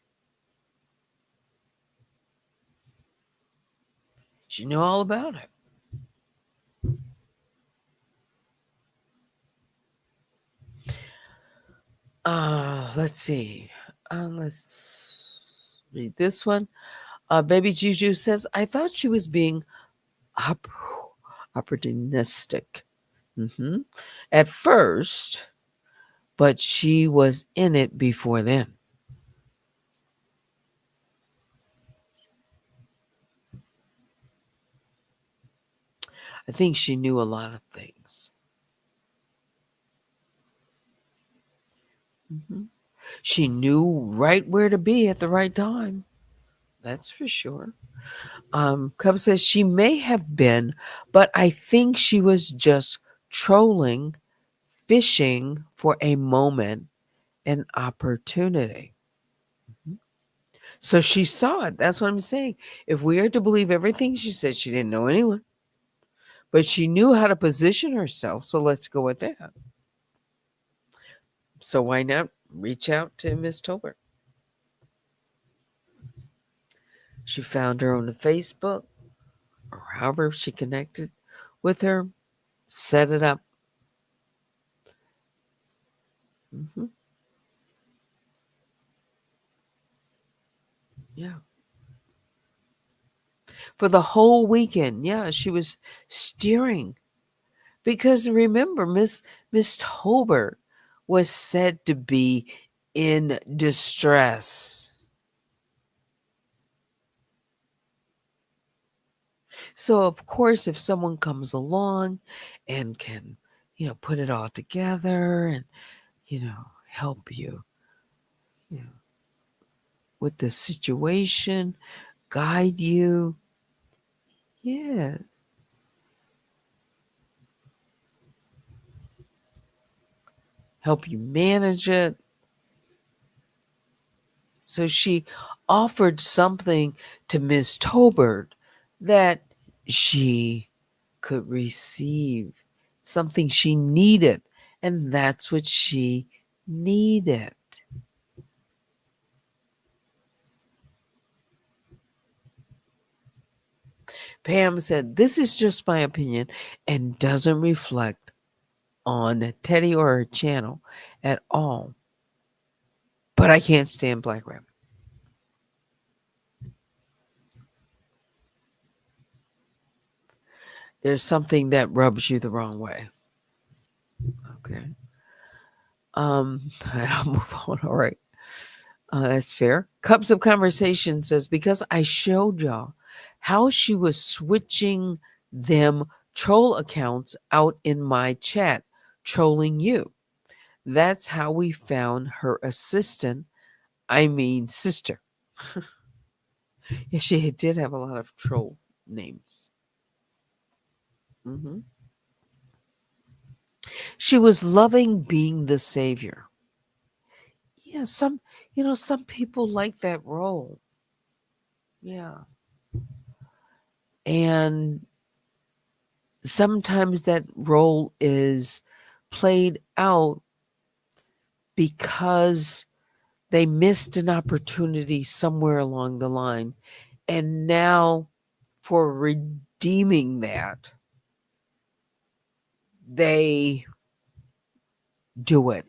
Speaker 2: She knew all about it. Let's see. Let's read this one. Baby Juju says, I thought she was being op- opportunistic at first, but she was in it before then. I think she knew a lot of things. She knew right where to be at the right time. That's for sure. Cub says she may have been, but I think she was just trolling, fishing for a moment, an opportunity. So she saw it. That's what I'm saying. If we are to believe everything she said, she didn't know anyone, but she knew how to position herself. So let's go with that. So why not reach out to Miss Tolbert? She found her on the Facebook or however she connected with her, set it up. hmm Yeah. For the whole weekend, yeah, she was steering. Because remember, Miss Tolbert was said to be in distress. So of course, if someone comes along and can, put it all together and, help you, you know, with the situation, guide you, yeah, help you manage it. So she offered something to Miss Tolbert that she could receive, something she needed, and that's what she needed. Pam said, this is just my opinion and doesn't reflect on Teddy or her channel at all. But I can't stand Black Rabbit. There's something that rubs you the wrong way. Okay. And I'll move on. All right. That's fair. Cups of Conversation says, because I showed y'all how she was switching them troll accounts out in my chat, trolling you. That's how we found her assistant, I mean sister. Yeah, she did have a lot of troll names. hmm She was loving being the savior. Yeah, Some people like that role. Yeah. And sometimes that role is played out because they missed an opportunity somewhere along the line. And now, for redeeming that, they do it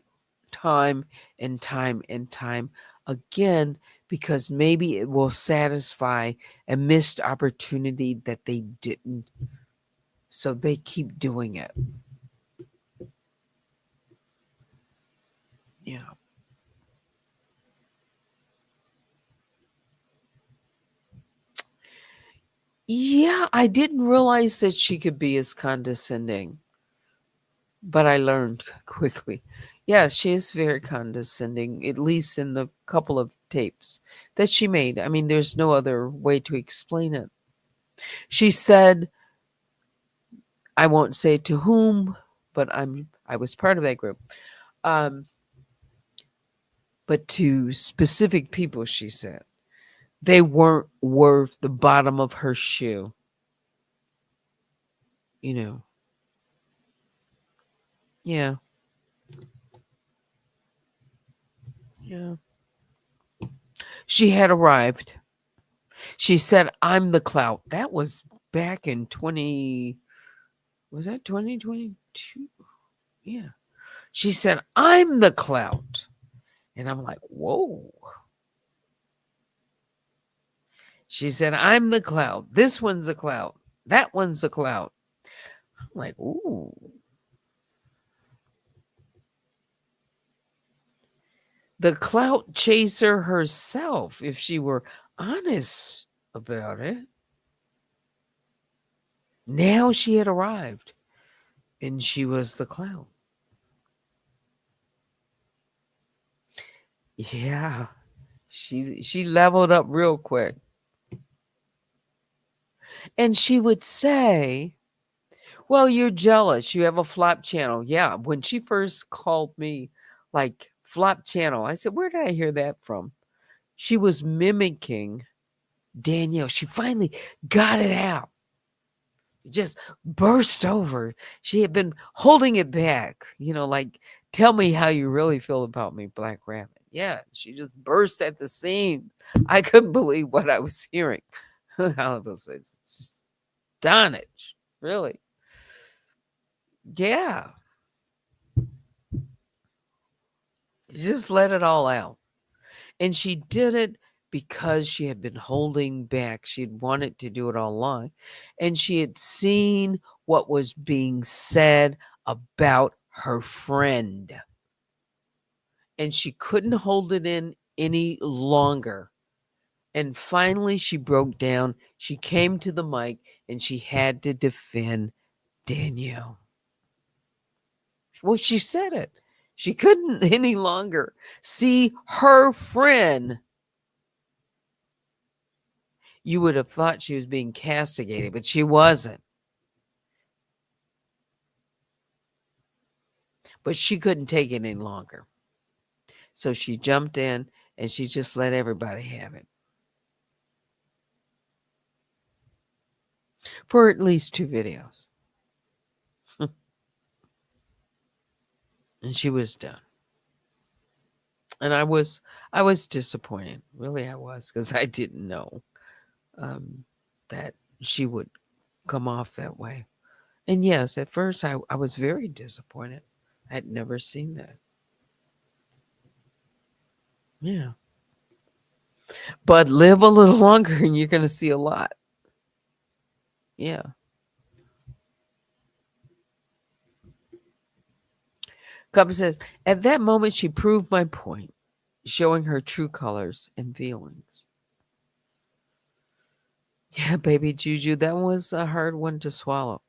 Speaker 2: time and time and time again because maybe it will satisfy a missed opportunity that they didn't. So they keep doing it. Yeah. Yeah, I didn't realize that she could be as condescending, but I learned quickly. Yeah, she is very condescending, at least in the couple of tapes that she made. I mean, there's no other way to explain it. She said, I won't say to whom, but I was part of that group. Um, but to specific people, she said, they weren't worth the bottom of her shoe. You know, yeah, yeah. She had arrived. She said, I'm the clout. That was back in 20, was that 2022? Yeah. She said, I'm the clout. And I'm like, whoa. She said, I'm the clout. This one's a clout. That one's a clout. I'm like, ooh. The clout chaser herself, if she were honest about it. Now she had arrived and she was the clout. Yeah. She leveled up real quick. And she would say, well, you're jealous. You have a flop channel. Yeah. When she first called me like flop channel, I said, where did I hear that from? She was mimicking Danielle. She finally got it out. It just burst over. She had been holding it back, like, tell me how you really feel about me, Black Rabbit. Yeah. She just burst at the seams. I couldn't believe what I was hearing. I was astonished. Really. Yeah. Just let it all out. And she did it because she had been holding back. She'd wanted to do it all along. And she had seen what was being said about her friend. And she couldn't hold it in any longer. And finally, she broke down. She came to the mic and she had to defend Danielle. Well, she said it. She couldn't any longer see her friend. You would have thought she was being castigated, but she wasn't. But she couldn't take it any longer. So she jumped in and she just let everybody have it. For at least 2 videos. And she was done. And I was disappointed. Really, I was, because I didn't know that she would come off that way. And yes, at first I was very disappointed. I'd never seen that. Yeah. But live a little longer and you're going to see a lot. Yeah. Cubba says, at that moment, she proved my point, showing her true colors and feelings. Yeah, baby Juju, that was a hard one to swallow.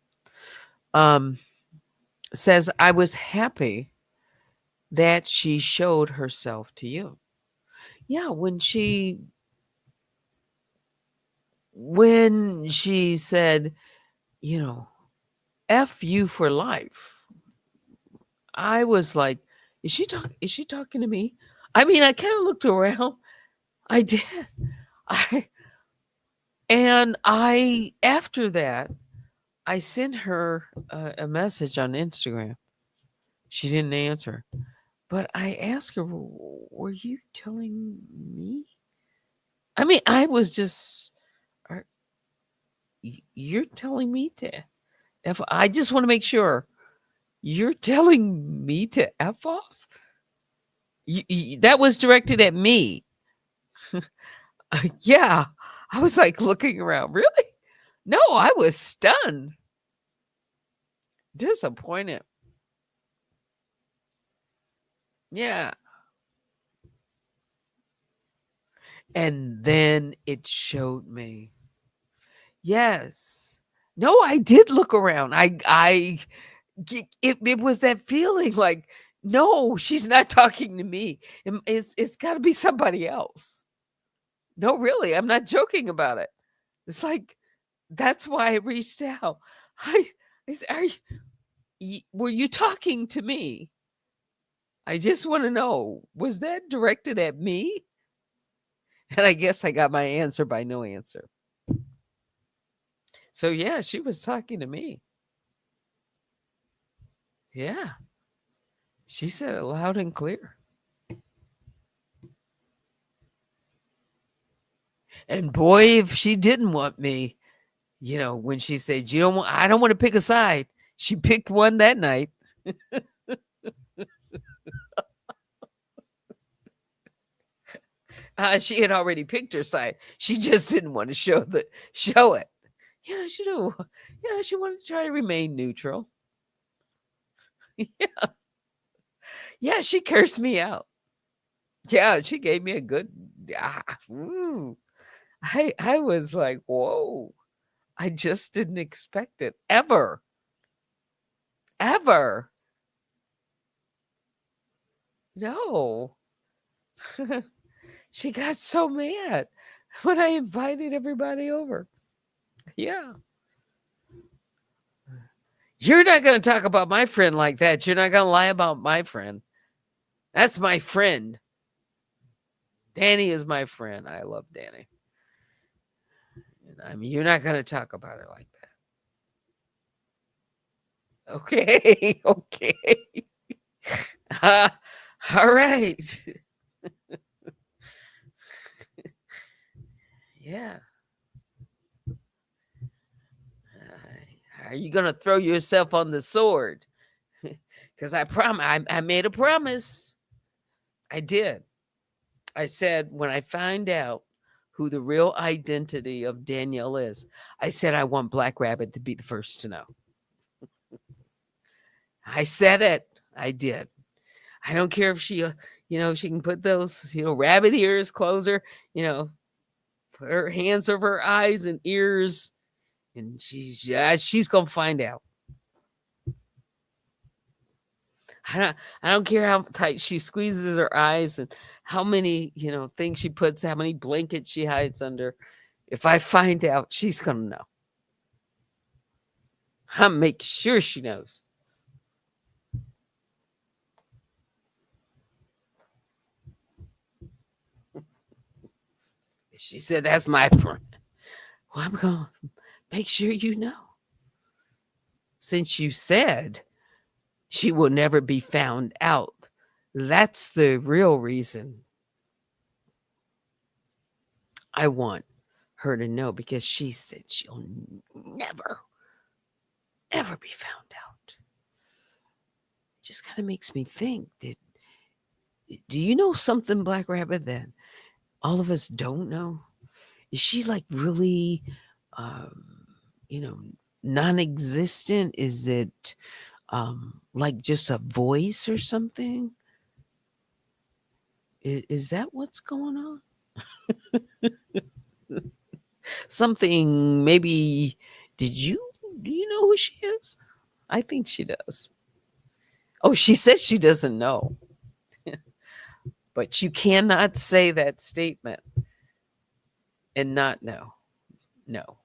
Speaker 2: Says, I was happy that she showed herself to you. Yeah, when she said, F you for life, I was like, is she talking to me? I mean, I kind of looked around. I did. I and I after that, I sent her a message on Instagram. She didn't answer, but I asked her, "Were you telling me?" I mean, I was just, "Are you're telling me to f? I just want to make sure you're telling me to f off." That was directed at me. Yeah, I was like looking around. Really? No, I was stunned, disappointed. Yeah. And then it showed me. Yes. No, I did look around. It was that feeling like, no, she's not talking to me. It's got to be somebody else. No, really, I'm not joking about it. It's like that's why I reached out. I, I said, were you talking to me? I just want to know, was that directed at me? And I guess I got my answer by no answer. So yeah, she was talking to me. Yeah. She said it loud and clear. And boy, if she didn't want me, when she said, I don't want to pick a side. She picked one that night. She had already picked her side. She just didn't want to show it. She do. She wanted to try to remain neutral. Yeah. Yeah, she cursed me out. Yeah, she gave me a good ooh. I was like, whoa. I just didn't expect it ever. Ever. No. She got so mad when I invited everybody over. Yeah. You're not going to talk about my friend like that. You're not going to lie about my friend. That's my friend. Danny is my friend. I love Danny. I mean, you're not going to talk about her like that. Okay. Okay. Uh, all right. Yeah. Are you going to throw yourself on the sword? Because I made a promise. I did. I said, when I find out who the real identity of Danielle is, I said, I want Black Rabbit to be the first to know. I said it. I did. I don't care if she, she can put those, rabbit ears, close her, put her hands over her eyes and ears, and she's gonna find out. I don't care how tight she squeezes her eyes and how many, things she puts, how many blankets she hides under. If I find out, she's gonna know. I'll make sure she knows. She said, that's my friend. Well, I'm gonna make sure you know. Since you said she will never be found out, that's the real reason I want her to know, because she said she'll never, ever be found out. It just kind of makes me think, do you know something, Black Rabbit, that all of us don't know? Is she like really, um, you know, non-existent? Is it like just a voice or something? Is that what's going on? Something maybe? Do you know who she is? I think she does. Oh, she says she doesn't know. But you cannot say that statement and not know. No.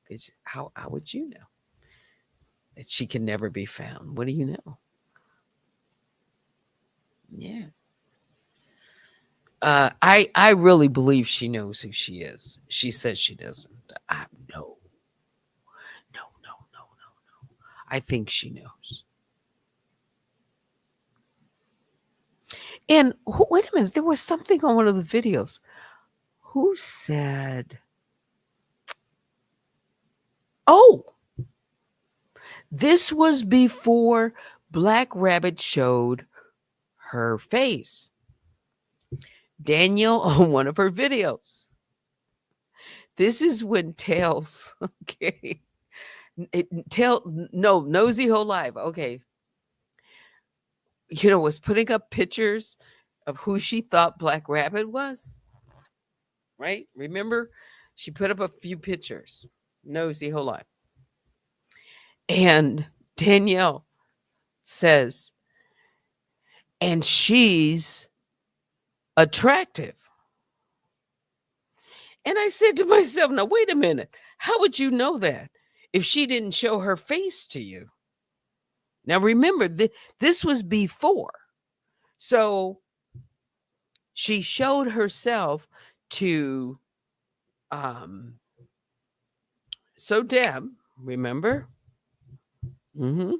Speaker 2: Because how would you know that she can never be found? What do you know? Yeah. I really believe she knows who she is. She says she doesn't. No, no, no, no, no. I think she knows. And wait a minute, there was something on one of the videos. Who said, oh, this was before Black Rabbit showed her face. Danielle on one of her videos. This is when Tails, okay, Nosy Whole Live, okay, was putting up pictures of who she thought Black Rabbit was, right? Remember? She put up a few pictures, Nosy Whole Live. And Danielle says, and she's attractive. And I said to myself, now, wait a minute. How would you know that if she didn't show her face to you? Now, remember, this was before. So she showed herself to So Deb, remember? Mm-hmm.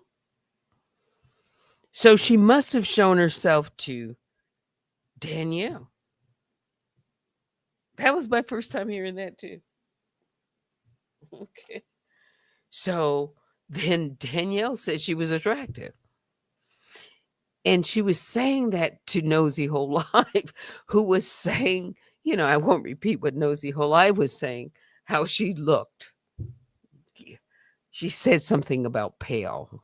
Speaker 2: So she must have shown herself to Danielle. That was my first time hearing that too. Okay. So then Danielle said she was attractive. And she was saying that to Nosy Whole Life, who was saying, I won't repeat what Nosy Whole Life was saying, how she looked. She said something about pale,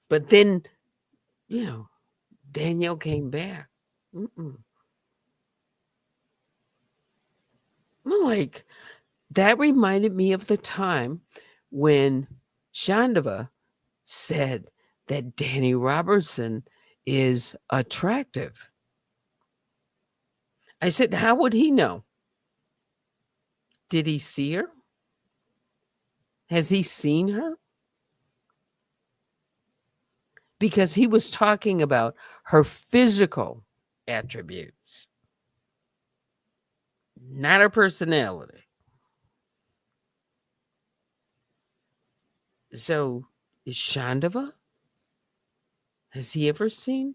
Speaker 2: But then, Danielle came back. I'm like, that reminded me of the time when Shandava said that Danny Robertson is attractive. I said, how would he know? Did he see her? Has he seen her? Because he was talking about her physical attributes, not her personality. So, is Shandava? Has he ever seen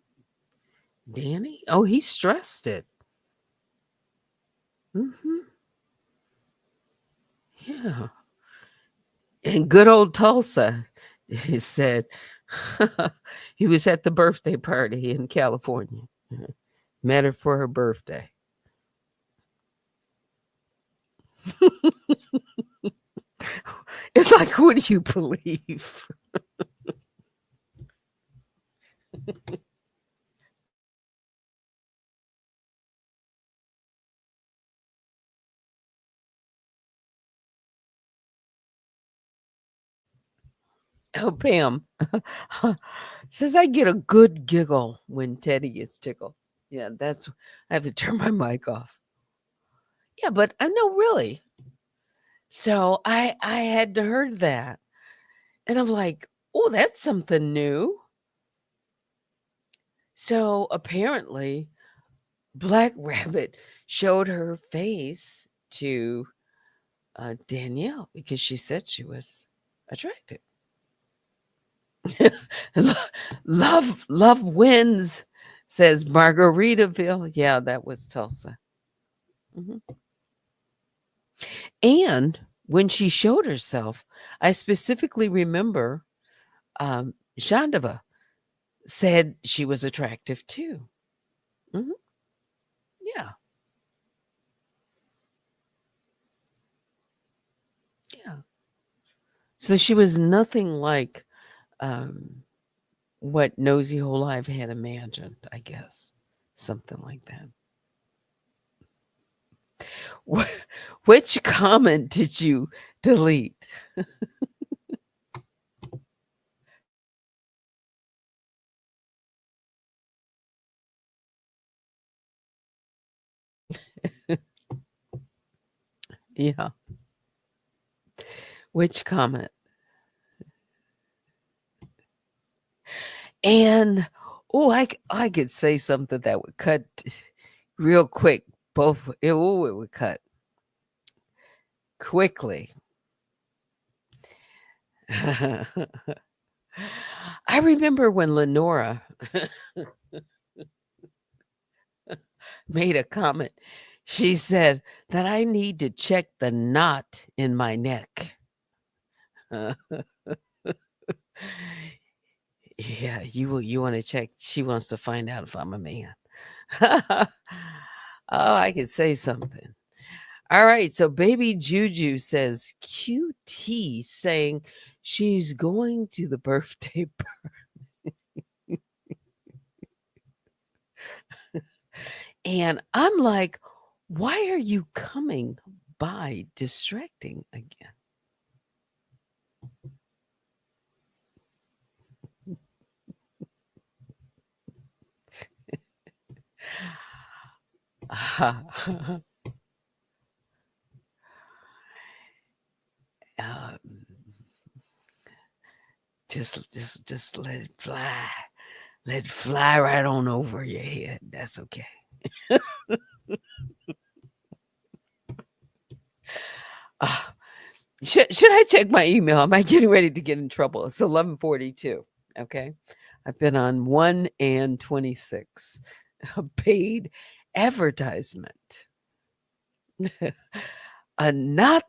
Speaker 2: Danny? Oh, he stressed it. Mm-hmm. Yeah. And good old Tulsa, he said, he was at the birthday party in California. Met her for her birthday. It's like, what do you believe? Oh, Pam says I get a good giggle when Teddy gets tickled. Yeah, I have to turn my mic off. Yeah, but I know really. So I had heard that. And I'm like, oh, that's something new. So apparently Black Rabbit showed her face to Danielle because she said she was attractive. love wins, says Margaritaville. Yeah, that was Tulsa. Mm-hmm. And when she showed herself, I specifically remember Shandava said she was attractive too. Mm-hmm. Yeah. Yeah. So she was nothing like what Nosy Whole Life had imagined, I guess. Something like that. Which comment did you delete? Yeah. Which comment? And Oh, I could say something that would cut real quick. Both it would cut quickly. I remember when Lenora made a comment. She said that I need to check the knot in my neck. Yeah, you want to check. She wants to find out if I'm a man. Oh, I could say something. All right, so baby Juju says QT saying she's going to the birthday and I'm like, why are you coming by distracting again? Um, just let it fly. Let it fly right on over your head. That's okay. Uh, should I check my email? Am I getting ready to get in trouble? It's 11:42. Okay. I've been on 1 and 26. A paid advertisement. A knot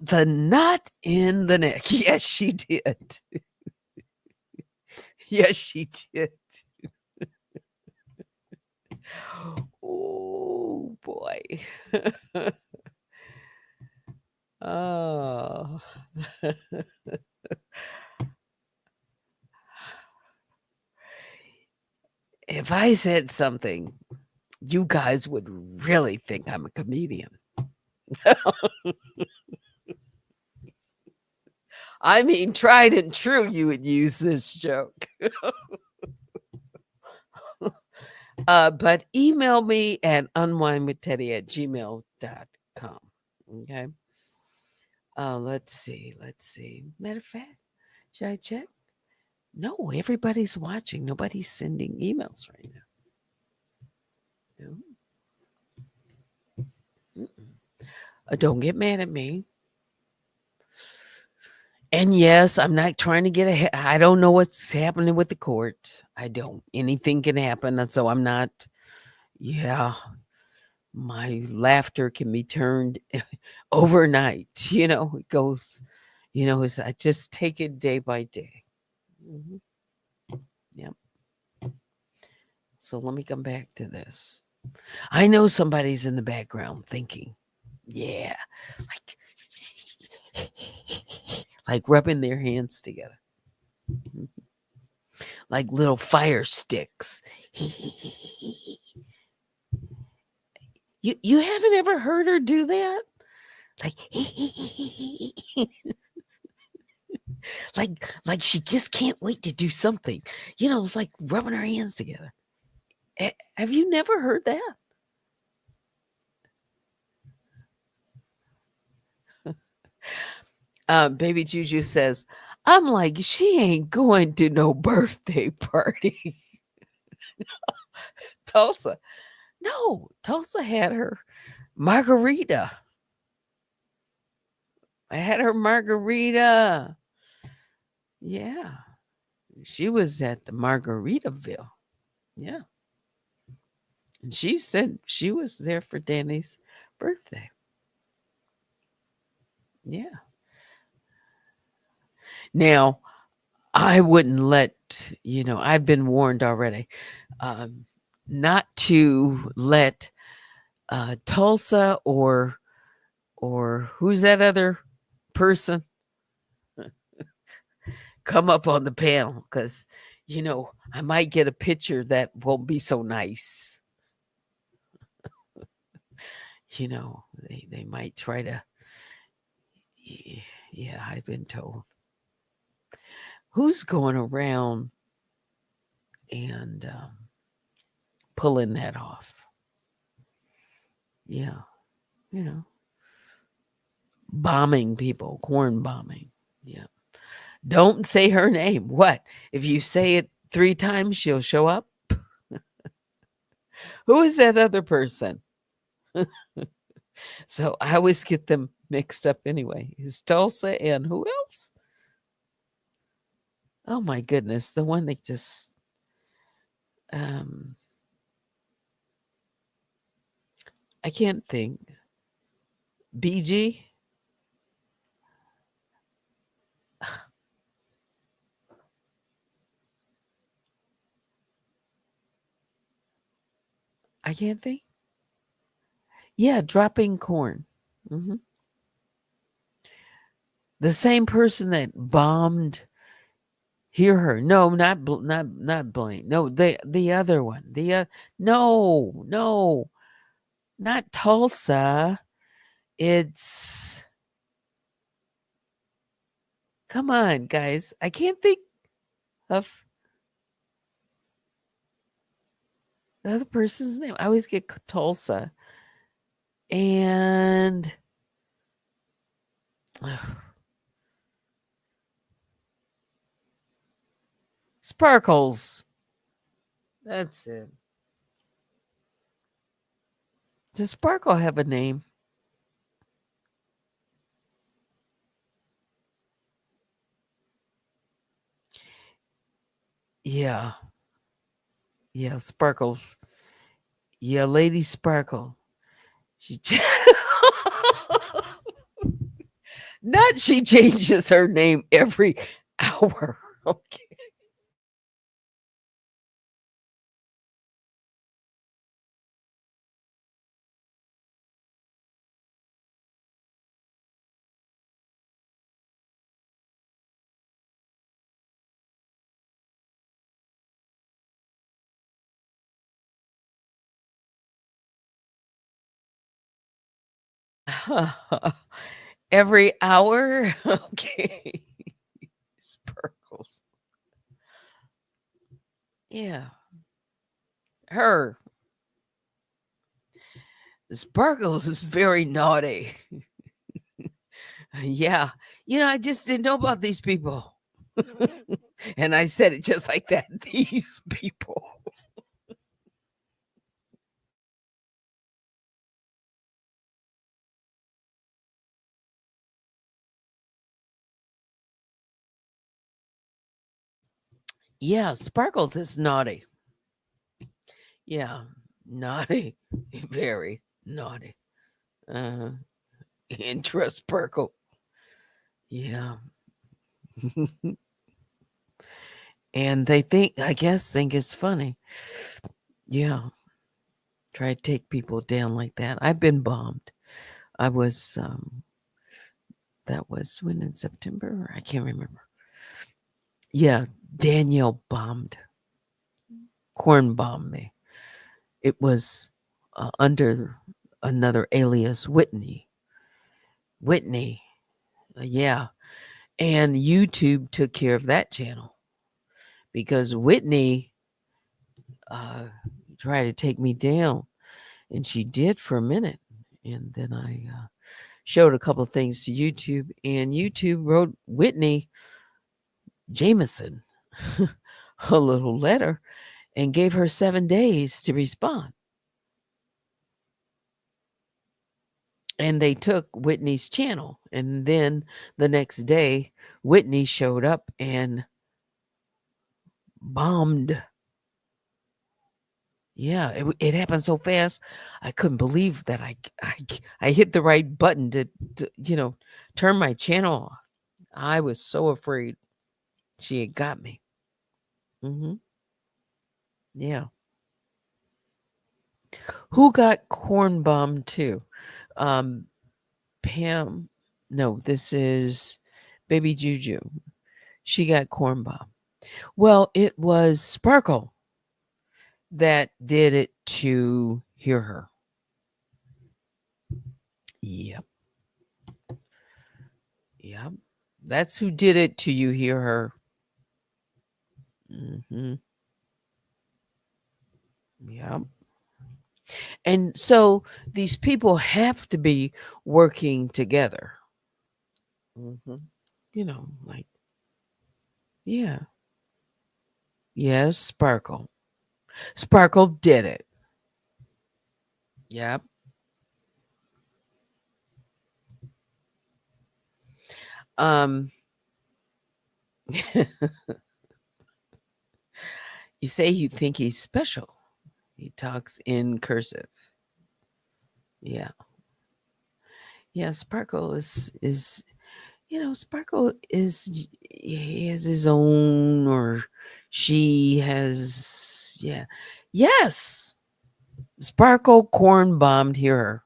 Speaker 2: in the neck. Yes, she did. Yes, she did. Oh boy. Oh. If I said something, you guys would really think I'm a comedian. I mean, tried and true, you would use this joke. But email me at unwinewithteddy@gmail.com. Okay. Let's see. Matter of fact, should I check? No, everybody's watching. Nobody's sending emails right now. No. Don't get mad at me. And yes, I'm not trying to get ahead. I don't know what's happening with the court. I don't. Anything can happen. And so I'm not, yeah, my laughter can be turned overnight. It goes, I just take it day by day. Mhm. Yep. So let me come back to this. I know somebody's in the background thinking, yeah, like rubbing their hands together, like little fire sticks. You haven't ever heard her do that? Like like she just can't wait to do something. It's like rubbing her hands together. Have you never heard that? Baby Juju says, I'm like, she ain't going to no birthday party. Tulsa. No, Tulsa had her margarita. I had her margarita. Yeah. She was at the Margaritaville. Yeah. And she said she was there for Danny's birthday. Yeah. Now, I wouldn't I've been warned already not to let Tulsa or who's that other person come up on the panel because, I might get a picture that won't be so nice. They might try to, yeah, I've been told. Who's going around and pulling that off? Yeah, bombing people, corn bombing. Yeah. Don't say her name. What? If you say it 3 times, she'll show up? Who is that other person? So I always get them mixed up anyway. Is Tulsa and who else? Oh my goodness, the one that just um I can't think. BG? I can't think. Yeah, dropping corn. hmm The same person that bombed Hear Her. No, not Blaine. No, the other one. No, not Tulsa. It's come on, guys. I can't think of the other person's name. I always get Tulsa and Sparkles. That's it. Does Sparkle have a name? Yeah, yeah, Sparkles. Yeah, Lady Sparkle. She not she changes her name every hour. Okay. Every hour? Okay. Sparkles. Yeah. Her. Sparkles is very naughty. Yeah. I just didn't know about these people. And I said it just like that. These people. Yeah, Sparkles is naughty. Yeah. Naughty. Very naughty. Uh interest Sparkle. Yeah. And they think it's funny. Yeah. Try to take people down like that. I've been bombed. I was that was when in September? I can't remember. Yeah, Danielle corn bombed me. It was under another alias, Whitney. Whitney, yeah. And YouTube took care of that channel because Whitney uh, tried to take me down, and she did for a minute. And then I showed a couple of things to YouTube, and YouTube wrote Whitney Jameson a little letter and gave her 7 days to respond. And they took Whitney's channel. And then the next day, Whitney showed up and bombed. Yeah, it happened so fast. I couldn't believe that I hit the right button to turn my channel off. I was so afraid she had got me. hmm Yeah. Who got corn bombed too? Um, Pam. No, this is Baby Juju. She got corn bombed. Well, it was Sparkle that did it to Hear Her. Yep. Yep. That's who did it to you, Hear Her. hmm Yep. And so these people have to be working together. hmm like, yeah. Yes, Sparkle. Sparkle did it. Yep. Um, you say you think he's special. He talks in cursive. Yeah. Yeah, Sparkle is Sparkle is he has his own, or she has, yeah. Yes. Sparkle corn bombed here.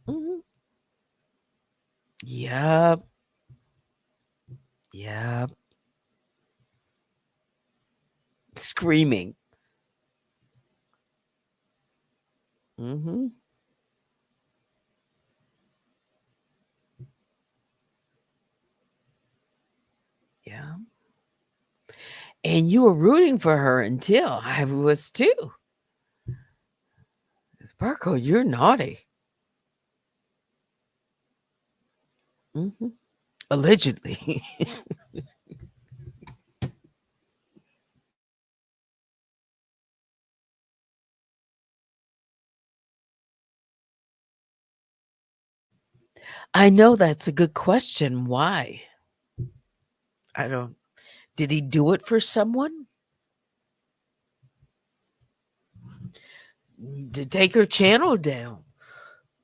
Speaker 2: Mhm. Yep. Yep. Screaming. Mhm. Yeah. And you were rooting for her until I was too. Sparkle, you're naughty. Mhm. Allegedly. I know that's a good question. Why? I don't. Did he do it for someone? To take her channel down.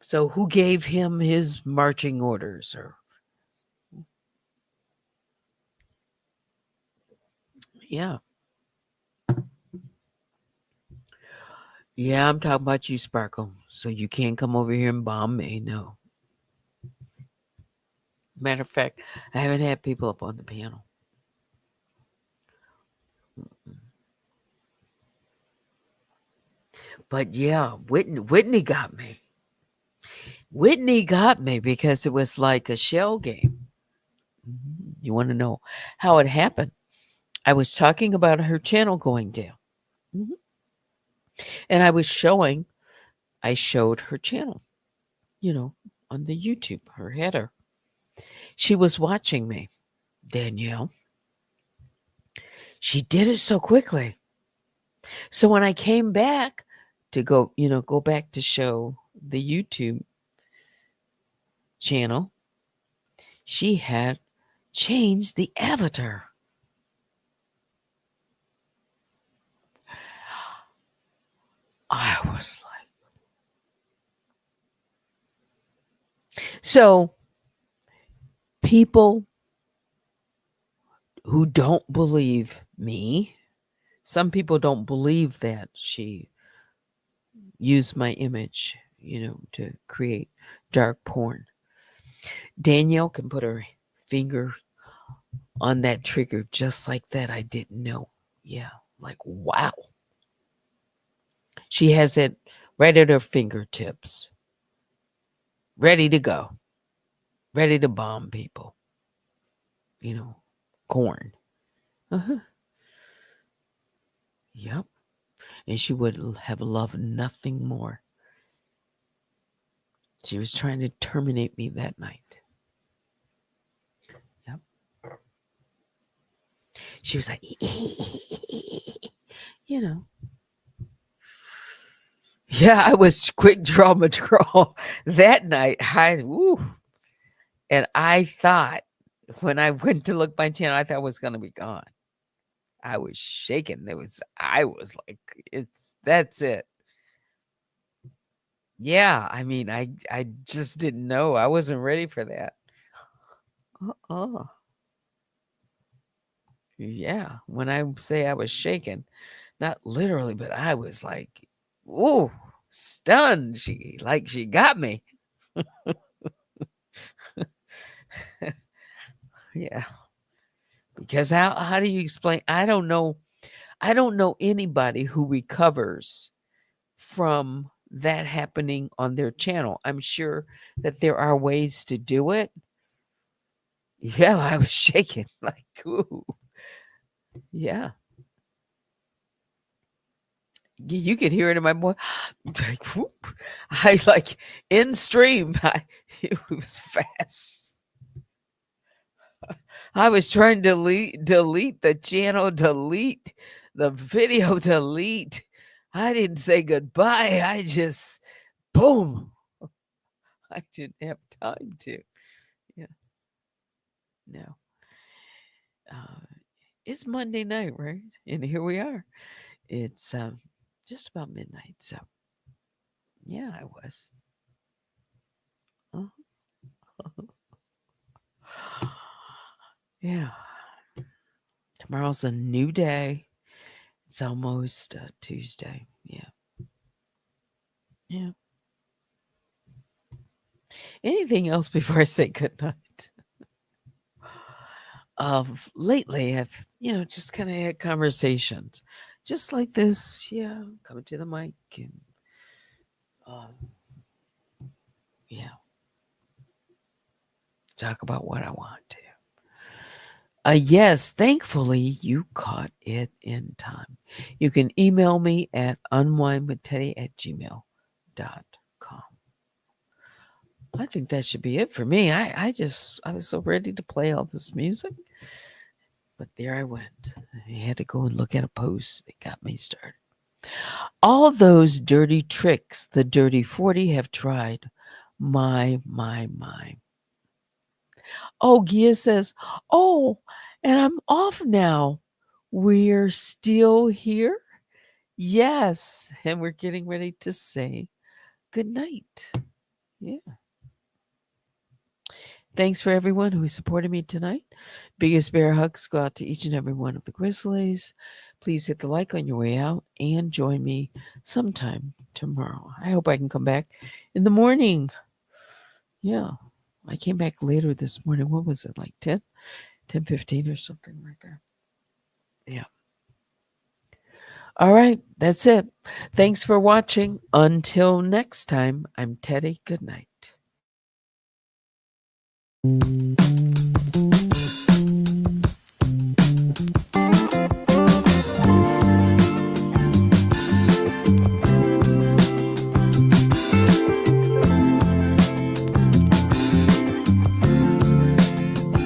Speaker 2: So who gave him his marching orders? Or yeah. Yeah, I'm talking about you, Sparkle. So you can't come over here and bomb me. No. Matter of fact, I haven't had people up on the panel. But yeah, Whitney got me. Whitney got me because it was like a shell game. You want to know how it happened? I was talking about her channel going down. Mhm. And I showed her channel, you know, on the YouTube, her header. She was watching me, Danielle. She did it so quickly. So when I came back to go back to show the YouTube channel, she had changed the avatar. I was like, so people who don't believe me, some people don't believe that she used my image, to create dark porn. Danielle can put her finger on that trigger just like that. I didn't know. Yeah, like wow. She has it right at her fingertips, ready to go, ready to bomb people, you know, corn. Uh-huh. Yep. And she would have loved nothing more. She was trying to terminate me that night. Yep. She was like, you know. Yeah, I was quick draw McGraw that night. And I thought when I went to look my channel, I thought it was gonna be gone. I was shaking. I was like, that's it. Yeah, I mean, I just didn't know. I wasn't ready for that. Uh-uh. Yeah, when I say I was shaking, not literally, but I was like, ooh, stunned. She got me. Yeah. Because how do you explain? I don't know anybody who recovers from that happening on their channel. I'm sure that there are ways to do it. Yeah, I was shaking like, ooh, yeah. You could hear it in my voice. Like, whoop. I like in stream. It was fast. I was trying to delete the channel, delete the video, delete. I didn't say goodbye. I just, boom. I didn't have time to. Yeah, no. Uh, it's Monday night, right? And here we are. It's just about midnight. So, yeah, I was. Uh, yeah. Tomorrow's a new day. It's almost Tuesday. Yeah. Yeah. Anything else before I say goodnight? Lately, I've, just kind of had conversations just like this. Yeah. Coming to the mic and, um, yeah, talk about what I want to. Yes, thankfully you caught it in time. You can email me at unwinewithteddy@gmail.com. I think that should be it for me. I was so ready to play all this music, but there I went. I had to go and look at a post that got me started. All those dirty tricks the dirty 40 have tried. My. Oh, Gia says, oh, and I'm off now. We're still here? Yes. And we're getting ready to say good night. Yeah. Thanks for everyone who supported me tonight. Biggest bear hugs go out to each and every one of the Grizzlies. Please hit the like on your way out and join me sometime tomorrow. I hope I can come back in the morning. Yeah. I came back later this morning. What was it, like 10:15 or something like that? Yeah. All right. That's it. Thanks for watching. Until next time, I'm Teddy. Good night.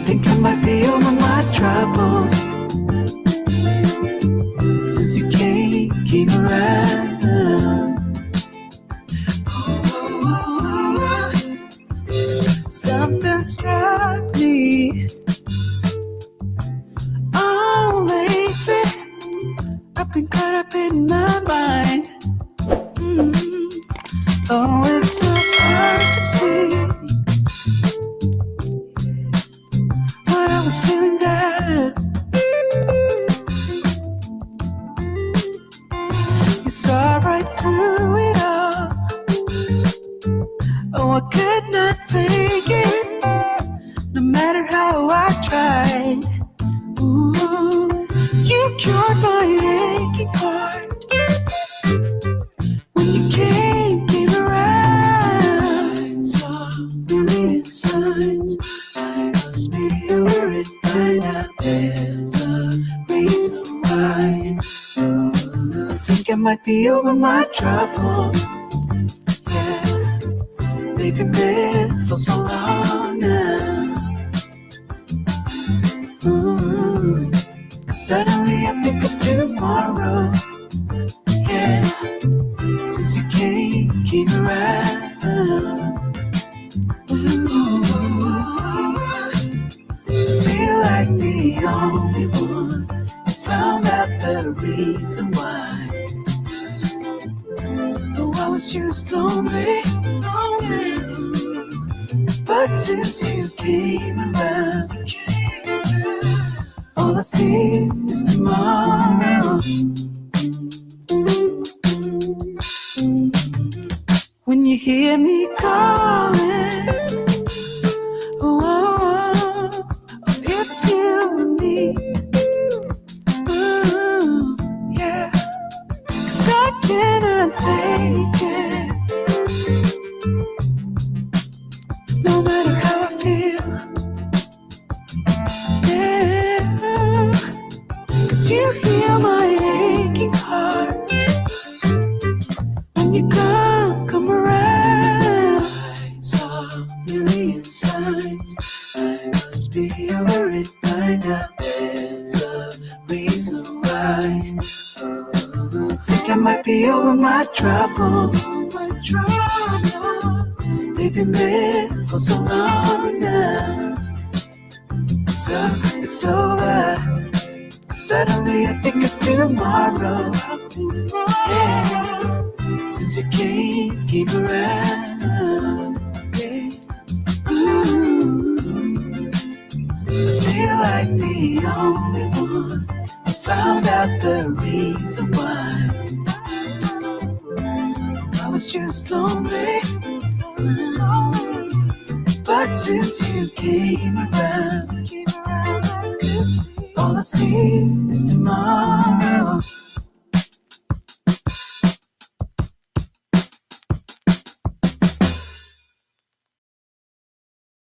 Speaker 1: Think I might be over my troubles since you came around. Something struck me. Oh, lately I've been caught up in my mind. Oh, it's not hard to see why I was feeling down. You saw right through it all. Oh, I could not fake it, no matter how I tried. Ooh, you cured my aching heart when you came around. Saw a million signs. I must be over it by now. There's a reason why. Ooh, I think I might be over my troubles. Yeah, they've been there for so long now. Ooh, suddenly I think of tomorrow. Yeah, since you came around. Ooh, I feel like the only one who found out the reason why. Oh, I was just lonely. But since you came around, all I see is tomorrow. When you hear me calling, oh, it's you and me. Ooh, yeah, 'cause I cannot fake it, no matter how I feel. Yeah, 'cause you heal my aching heart when you come around. I saw a million signs. I must be over it by now. There's a reason why. Oh, I think I might be over my troubles. They've been there for so long now. It's over. Suddenly I think of tomorrow. Yeah, since you came around. Yeah. Ooh, I feel like the only one who found out the reason why I was just lonely. But since you came around, all I see is tomorrow.